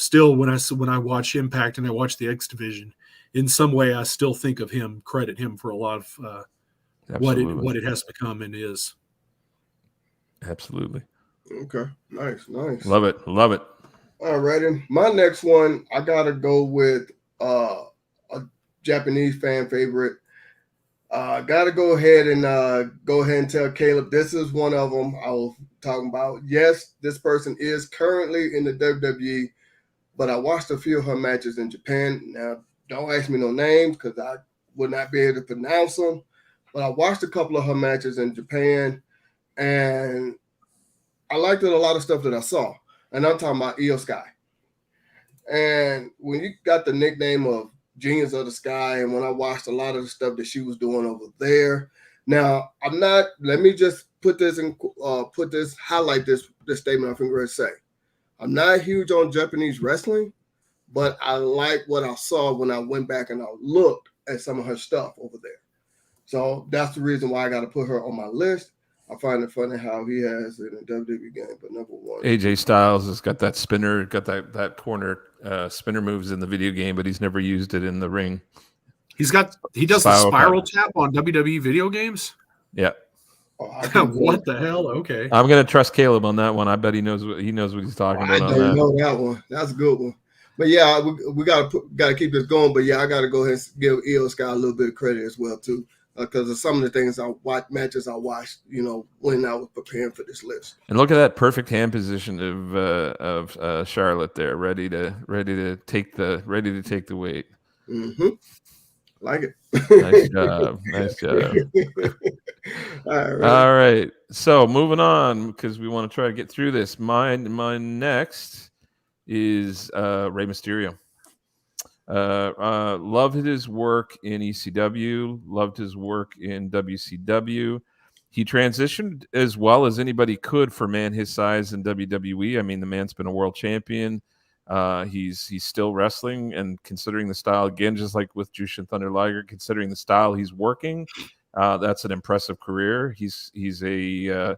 still when I watch Impact and I watch the X Division, in some way I still think of him, credit him for a lot of what it has become and is. Absolutely. Okay. Nice. Love it. All righty. My next one, I gotta go with a Japanese fan favorite. Gotta go ahead and tell Caleb this is one of them I was talking about. Yes, this person is currently in the WWE, but I watched a few of her matches in Japan. Now, don't ask me no names because I would not be able to pronounce them. But I watched a couple of her matches in Japan, and I liked it, a lot of stuff that I saw. And I'm talking about Io Sky. And when you got the nickname of Genius of the Sky, and when I watched a lot of the stuff that she was doing over there. Now, let me just highlight this statement I'm going to say. I'm not huge on Japanese wrestling, but I like what I saw when I went back and I looked at some of her stuff over there. So that's the reason why I got to put her on my list. I find it funny how he has it in WWE game, but number 1. AJ Styles has got that spinner, got that corner spinner moves in the video game, but he's never used it in the ring. He does the spiral tap on WWE video games? Yeah. What the hell? Okay. I'm gonna trust Caleb on that one. I bet he knows what he's talking about. I don't know that one. That's a good one. But yeah, we gotta keep this going. But yeah, I gotta go ahead and give Io Sky a little bit of credit as well too. Because of some of the things matches I watched, when I was preparing for this list. And look at that perfect hand position of Charlotte there, ready to take the weight. Mm-hmm. Like it. Nice job. All right. So moving on, because we want to try to get through this. My next is Rey Mysterio. Loved his work in ECW, loved his work in WCW. He transitioned as well as anybody could for a man his size in WWE. I mean, the man's been a world champion. He's still wrestling, and considering the style, again, just like with Jushin Thunder Liger, considering the style he's working, that's an impressive career. He's a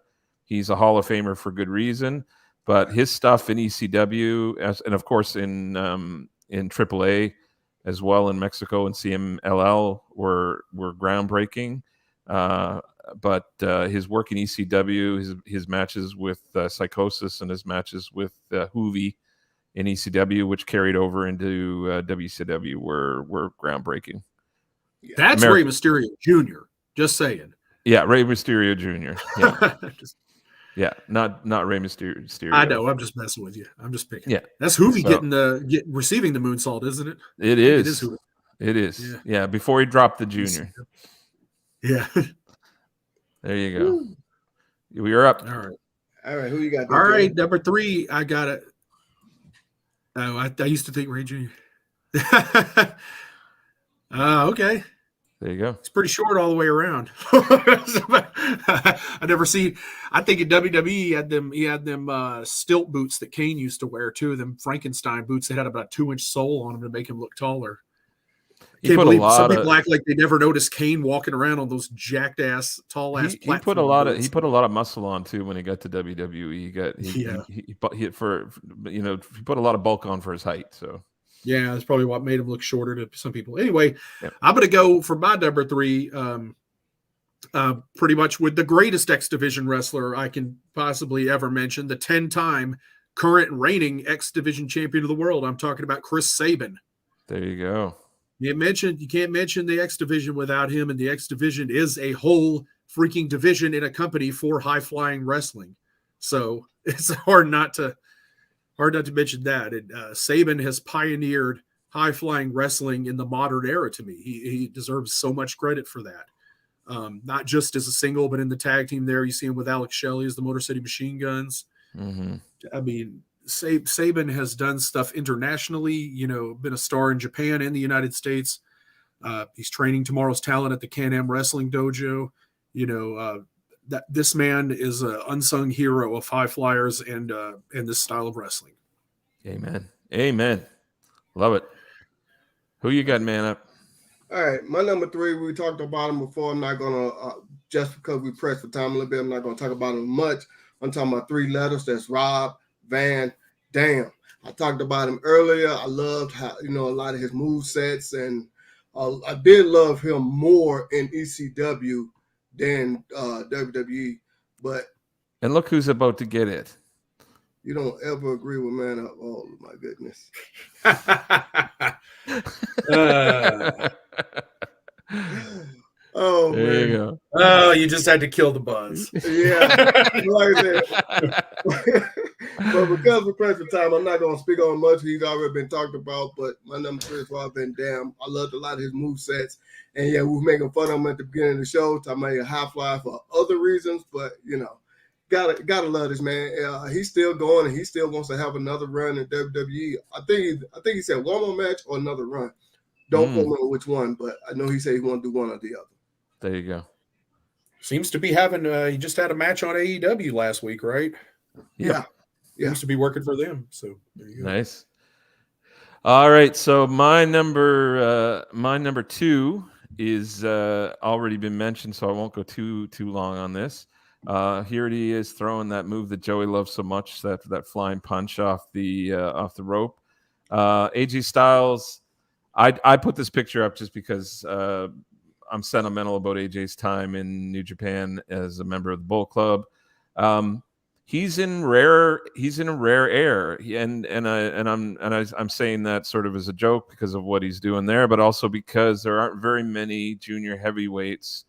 Hall of Famer for good reason. But his stuff in ECW, and of course in AAA as well in Mexico and CMLL were groundbreaking. But his work in ECW, his matches with Psychosis and his matches with Hoovy in ECW, which carried over into WCW, were groundbreaking. That's Rey Mysterio Jr. Just saying. Yeah, Rey Mysterio Jr. Yeah. Yeah, not Rey Mysterio. I know. I'm just messing with you. I'm just picking. Yeah, that's Hoovy receiving the moonsault, isn't it? It is. It is. Yeah. Before he dropped the junior. Yeah. There you go. We are up. All right. Who you got? All right. Number 3. I got it. Oh, I used to think Rey Jr. Okay. There you go. It's pretty short all the way around. I never seen. I think in WWE he had them stilt boots that Kane used to wear too. Them Frankenstein boots that had about a 2-inch sole on them to make him look taller. Can't believe some people act like they never noticed Kane walking around on those jacked ass, tall ass. He put a lot of muscle on too when he got to WWE. He put a lot of bulk on for his height. So. Yeah, that's probably what made him look shorter to some people. Anyway, I'm going to go for my number 3, pretty much with the greatest X Division wrestler I can possibly ever mention, the 10-time current reigning X Division champion of the world. I'm talking about Chris Sabin. There you go. You can't mention the X division without him, and the X division is a whole freaking division in a company for high flying wrestling. So it's hard not to mention that. And Saban has pioneered high flying wrestling in the modern era. To me, he deserves so much credit for that. Not just as a single, but in the tag team there, you see him with Alex Shelley as the Motor City Machine Guns. Mm-hmm. I mean, Saban has done stuff internationally, been a star in Japan and the United States. He's training tomorrow's talent at the Can-Am Wrestling Dojo. That this man is an unsung hero of high flyers and this style of wrestling. Amen. Love it. Who you got, man up? All right, my number 3, we talked about him before. I'm not going to, just because we pressed for time a little bit, I'm not going to talk about him much. I'm talking about 3 letters. That's Rob Van Dam. I talked about him earlier. I loved how, a lot of his move sets, and I did love him more in ECW than WWE. And look who's about to get it. You don't ever agree with Man Up. Oh, my goodness. Oh, there man. you go. Oh, you just had to kill the buzz. Yeah. Like that. But because we're pressed for time, I'm not going to speak on much. He's already been talked about. But my number 3 is Rob Van Dam. I loved a lot of his movesets. And, yeah, we were making fun of him at the beginning of the show, talking about a high fly for other reasons. But, gotta love this man. He's still going, and he still wants to have another run in WWE. I think he said one more match or another run. Don't quote me on which one, but I know he said he want to do one or the other. There you go. Seems to be having. He just had a match on AEW last week, right? Yeah. Seems to be working for them. So there you go. Nice. All right, so my number 2 is already been mentioned, so I won't go too long on this. Here he is throwing that move that Joey loves so much, that flying punch off the rope. AJ Styles. I put this picture up just because I'm sentimental about AJ's time in New Japan as a member of the Bullet Club. He's in rare air, and I'm saying that sort of as a joke because of what he's doing there, but also because there aren't very many junior heavyweights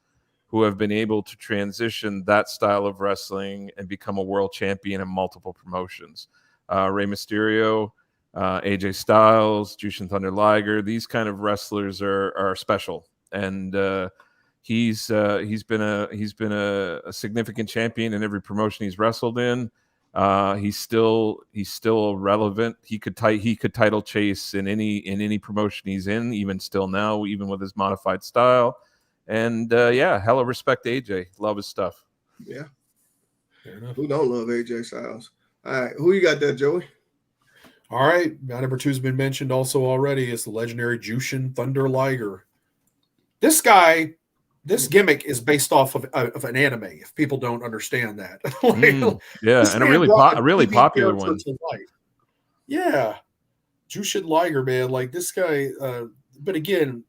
who have been able to transition that style of wrestling and become a world champion in multiple promotions. Rey Mysterio, AJ Styles, Jushin Thunder Liger, these kind of wrestlers are special, and he's been a significant champion in every promotion he's wrestled in. He's still relevant. He could title chase in any promotion he's in, even still now, even with his modified style. And hella respect to AJ. Love his stuff. Yeah. Who don't love AJ Styles? All right, who you got there, Joey? All right, my number 2 has been mentioned also already. Is the legendary Jushin Thunder Liger. This gimmick is based off of an anime. If people don't understand that, and a really popular one. Yeah, Jushin Liger, man, like this guy. But again,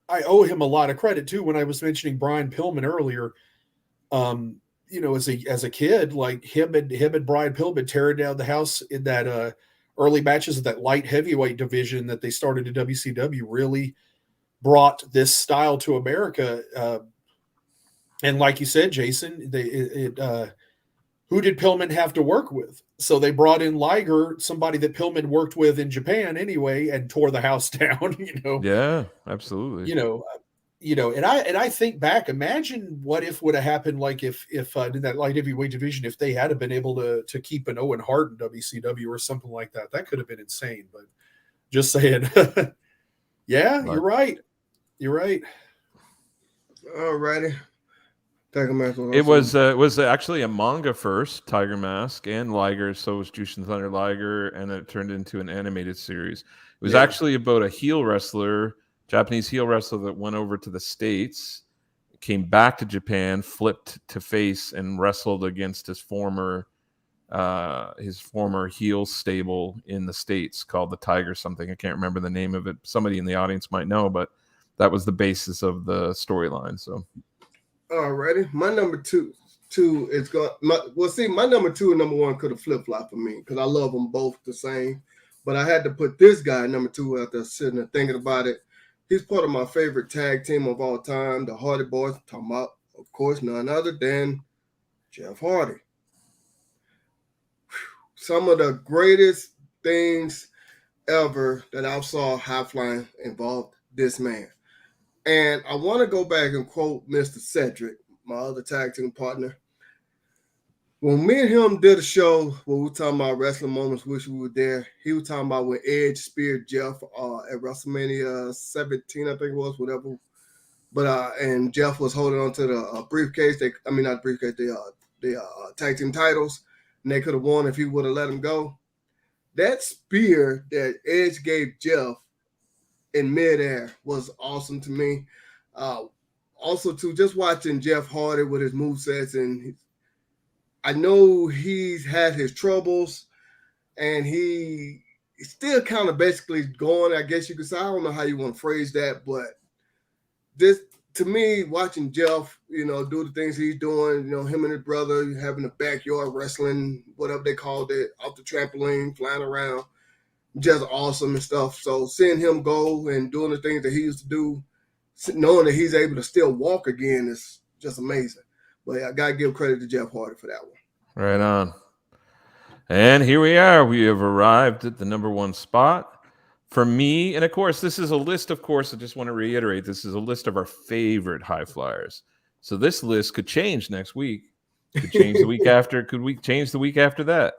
I owe him a lot of credit too. When I was mentioning Brian Pillman earlier, as a kid, like him and Brian Pillman tearing down the house in that early matches of that light heavyweight division that they started at WCW really brought this style to America. And like you said, Jason, who did Pillman have to work with? So they brought in Liger, somebody that Pillman worked with in Japan anyway, and tore the house down. Yeah, absolutely. And I think back, imagine what if would have happened, like if in that light heavyweight division, if they had been able to keep an Owen Hart in WCW or something like that, that could have been insane. But just saying, yeah, you're right. You're right. All righty. It was actually a manga first, Tiger Mask and Liger. So was Jushin Thunder Liger, and it turned into an animated series. It was actually about a heel wrestler, Japanese heel wrestler that went over to the States, came back to Japan, flipped to face, and wrestled against his former heel stable in the States called the Tiger something. I can't remember the name of it. Somebody in the audience might know, but that was the basis of the storyline. So. Alrighty, my number two is my number 2 and number 1 could have flip-flopped for me because I love them both the same. But I had to put this guy number 2 after sitting there thinking about it. He's part of my favorite tag team of all time, the Hardy Boys. I'm talking about, of course, none other than Jeff Hardy. Some of the greatest things ever that I saw high flying involved this man. And I want to go back and quote Mr. Cedric, my other tag team partner. When me and him did a show where we were talking about wrestling moments, wish we were there, he was talking about when Edge speared Jeff at WrestleMania 17, I think it was, whatever. But and Jeff was holding on to the briefcase. Not briefcase, the tag team titles, and they could have won if he would have let him go. That spear that Edge gave Jeff in midair was awesome to me. Also, too, just watching Jeff Hardy with his movesets, and I know he's had his troubles, and he's still kind of basically going, I guess you could say. I don't know how you want to phrase that, but this, to me, watching Jeff, do the things he's doing, him and his brother having a backyard wrestling, whatever they called it, off the trampoline, flying around, just awesome and stuff. So seeing him go and doing the things that he used to do, knowing that he's able to still walk again is just amazing. But I got to give credit to Jeff Hardy for that one. Right on. And here we are. We have arrived at the number one spot. For me, and of course, this is a list, of course, I just want to reiterate, this is a list of our favorite high flyers. So this list could change next week. Could change the week after. Could we change the week after that?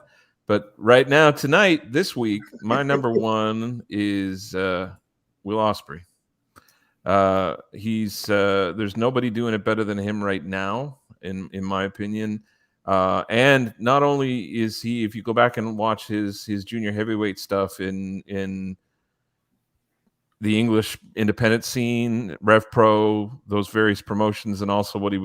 But right now, tonight, this week, my number one is Will Ospreay. There's nobody doing it better than him right now, in my opinion. And not only is he, if you go back and watch his junior heavyweight stuff in the English independent scene, Rev Pro, those various promotions, and also what he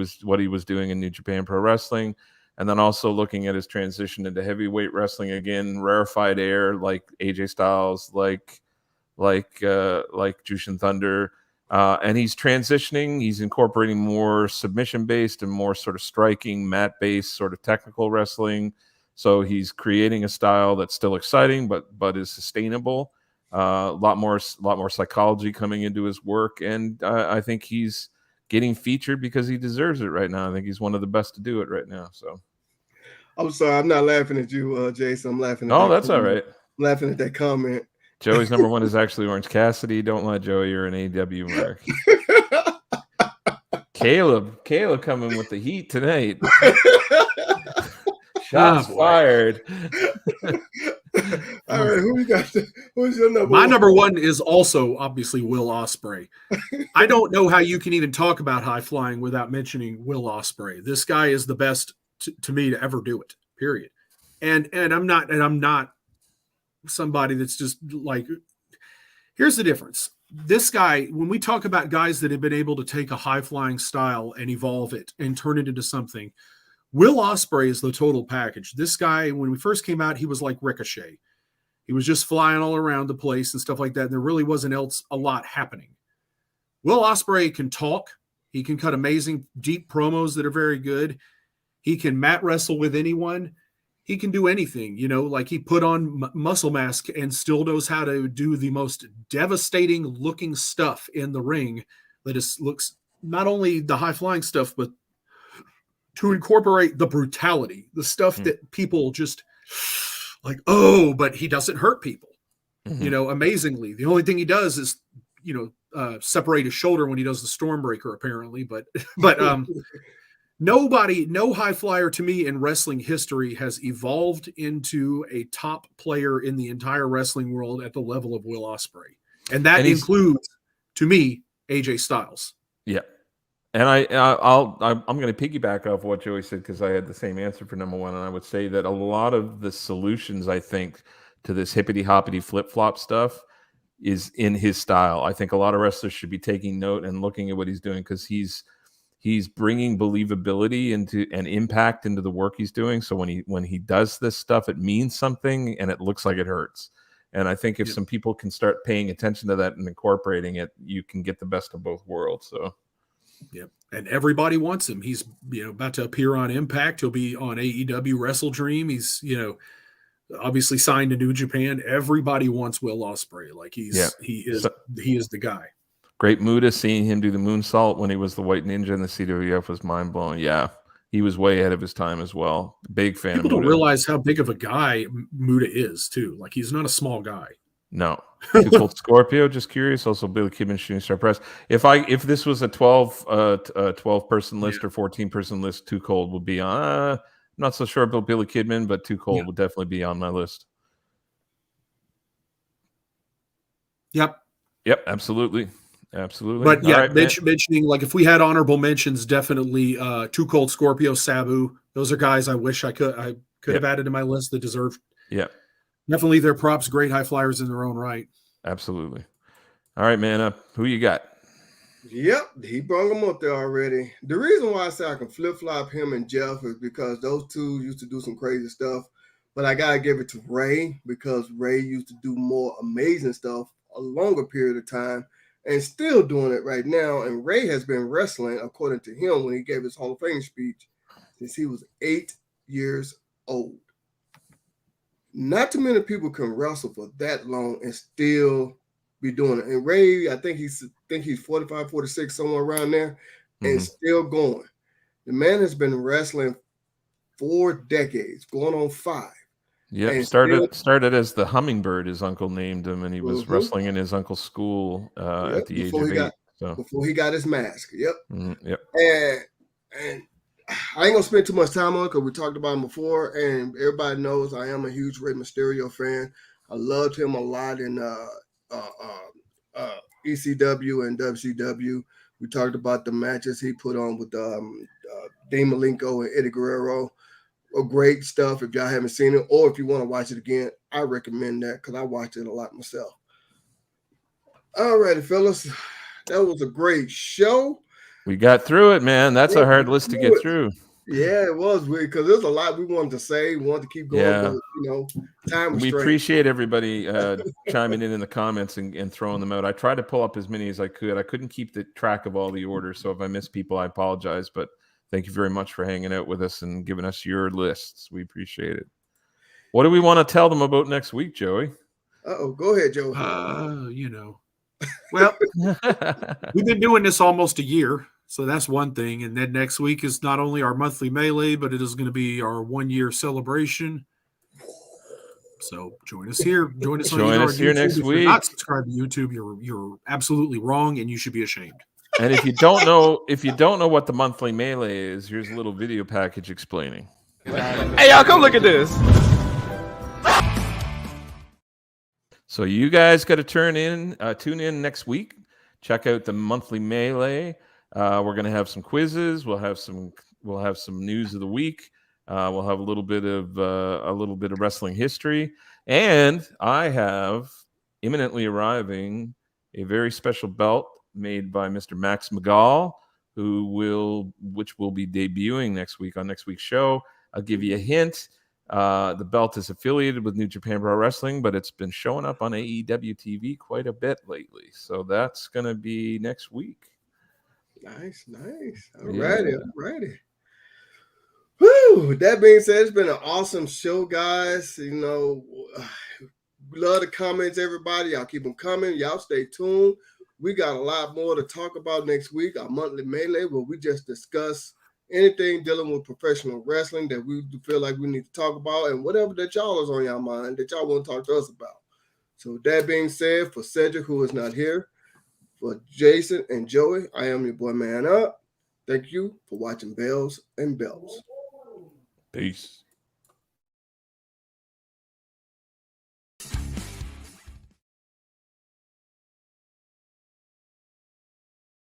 was doing in New Japan Pro Wrestling, and then also looking at his transition into heavyweight wrestling again, rarefied air like AJ Styles, like Jushin Thunder. And he's transitioning. He's incorporating more submission-based and more sort of striking, mat-based sort of technical wrestling. So he's creating a style that's still exciting, but is sustainable. A lot more psychology coming into his work, and I think he's getting featured because he deserves it right now. I think he's one of the best to do it right now. So, I'm sorry, I'm not laughing at you, Jason. I'm laughing at that's all right. I'm laughing at that comment. Joey's number one is actually Orange Cassidy. Don't lie, Joey. You're an AW mark. Caleb coming with the heat tonight. Shots fired. All right, who we got? Who's your number one? My number one is also obviously Will Ospreay. I don't know how you can even talk about high flying without mentioning Will Ospreay. This guy is the best to me to ever do it. Period. And I'm not somebody that's just like. Here's the difference. This guy, when we talk about guys that have been able to take a high flying style and evolve it and turn it into something, Will Ospreay is the total package. This guy, when we first came out, he was like Ricochet. He was just flying all around the place and stuff like that. And there really wasn't a lot happening. Will Ospreay can talk. He can cut amazing deep promos that are very good. He can mat wrestle with anyone. He can do anything, like he put on muscle mask and still knows how to do the most devastating looking stuff in the ring that looks not only the high flying stuff, but to incorporate the brutality, the stuff that people just like, oh, but he doesn't hurt people, amazingly. The only thing he does is, separate his shoulder when he does the Stormbreaker, apparently. But no high flyer to me in wrestling history has evolved into a top player in the entire wrestling world at the level of Will Ospreay. And that includes, to me, AJ Styles. Yeah. And I'm going to piggyback off what Joey said, because I had the same answer for number one. And I would say that a lot of the solutions, I think, to this hippity hoppity flip flop stuff is in his style. I think a lot of wrestlers should be taking note and looking at what he's doing, because he's bringing believability into and impact into the work he's doing. So when he does this stuff, it means something and it looks like it hurts. And I think if some people can start paying attention to that and incorporating it, you can get the best of both worlds. So. Yep. And everybody wants him. He's, about to appear on Impact. He'll be on AEW Wrestle Dream. He's, obviously signed to New Japan. Everybody wants Will Ospreay. Like he is the guy. Great Muda, seeing him do the moonsault when he was the White Ninja in the CWF was mind blowing. Yeah, he was way ahead of his time as well. Big fan People of don't Muda. realize how big of a guy Muda is, too. Like, he's not a small guy. No. Too Cold Scorpio, just curious. Also Billy Kidman, Shooting Star Press. If this was a 12 person list or 14 person list, Too Cold would be on. I'm not so sure about Billy Kidman, but Too Cold would definitely be on my list. Yep. Yep, absolutely. Absolutely. But yeah, right, mentioning, like, if we had honorable mentions, definitely Too Cold Scorpio, Sabu. Those are guys I wish I could have added to my list that deserve. Yeah. Definitely their props, great high flyers in their own right. Absolutely. All right, man. Who you got? Yep, he brought them up there already. The reason why I say I can flip-flop him and Jeff is because those two used to do some crazy stuff. But I got to give it to Ray because Ray used to do more amazing stuff a longer period of time and still doing it right now. And Ray has been wrestling, according to him, when he gave his Hall of Fame speech, since he was 8 years old. Not too many people can wrestle for that long and still be doing it. And Ray, I think he's 45, 46, somewhere around there, and still going. The man has been wrestling 4 decades, going on 5. Yeah, started as the Hummingbird. His uncle named him, and he was wrestling in his uncle's school at the age of 8. Before he got his mask. Yep. Yep. And I ain't gonna spend too much time on it because we talked about him before, and everybody knows I am a huge Rey Mysterio fan. I loved him a lot in ECW and WCW. We talked about the matches he put on with Dean Malenko and Eddie Guerrero. Great stuff. If y'all haven't seen it, or if you want to watch it again, I recommend that because I watched it a lot myself. All righty, fellas. That was a great show. We got through it, man. That's a hard list to get through. Yeah, it was weird because there's a lot we wanted to say. We wanted to keep going, but, time was We straight. appreciate everybody chiming in the comments and throwing them out. I tried to pull up as many as I could. I couldn't keep the track of all the orders, so if I miss people, I apologize. But thank you very much for hanging out with us and giving us your lists. We appreciate it. What do we want to tell them about next week, Joey? Go ahead, Joe. Well, we've been doing this almost a year, so that's one thing. And then next week is not only our monthly melee, but it is going to be our 1-year celebration. So join us here. Join us here next week. If you're not subscribed to YouTube, you're absolutely wrong, and you should be ashamed. And if you don't know what the monthly melee is, here's a little video package explaining. Hey, y'all, come look at this. So you guys got to tune in next week. Check out the monthly melee. We're going to have some quizzes. We'll have some news of the week. We'll have a little bit of wrestling history, and I have imminently arriving a very special belt made by Mr. Max McGall, which will be debuting next week on next week's show. I'll give you a hint. The belt is affiliated with New Japan Pro Wrestling, but it's been showing up on AEW TV quite a bit lately. So that's going to be next week. Nice. All righty. Woo! With that being said, it's been an awesome show, guys. We love the comments, everybody. Y'all keep them coming. Y'all stay tuned. We got a lot more to talk about next week, our monthly melee, where we just discuss anything dealing with professional wrestling that we feel like we need to talk about, and whatever that y'all is on your mind that y'all want to talk to us about. So with that being said, for Cedric, who is not here, for Jason and Joey, I am your boy Man Up. Thank you for watching Bells and Bells. Peace.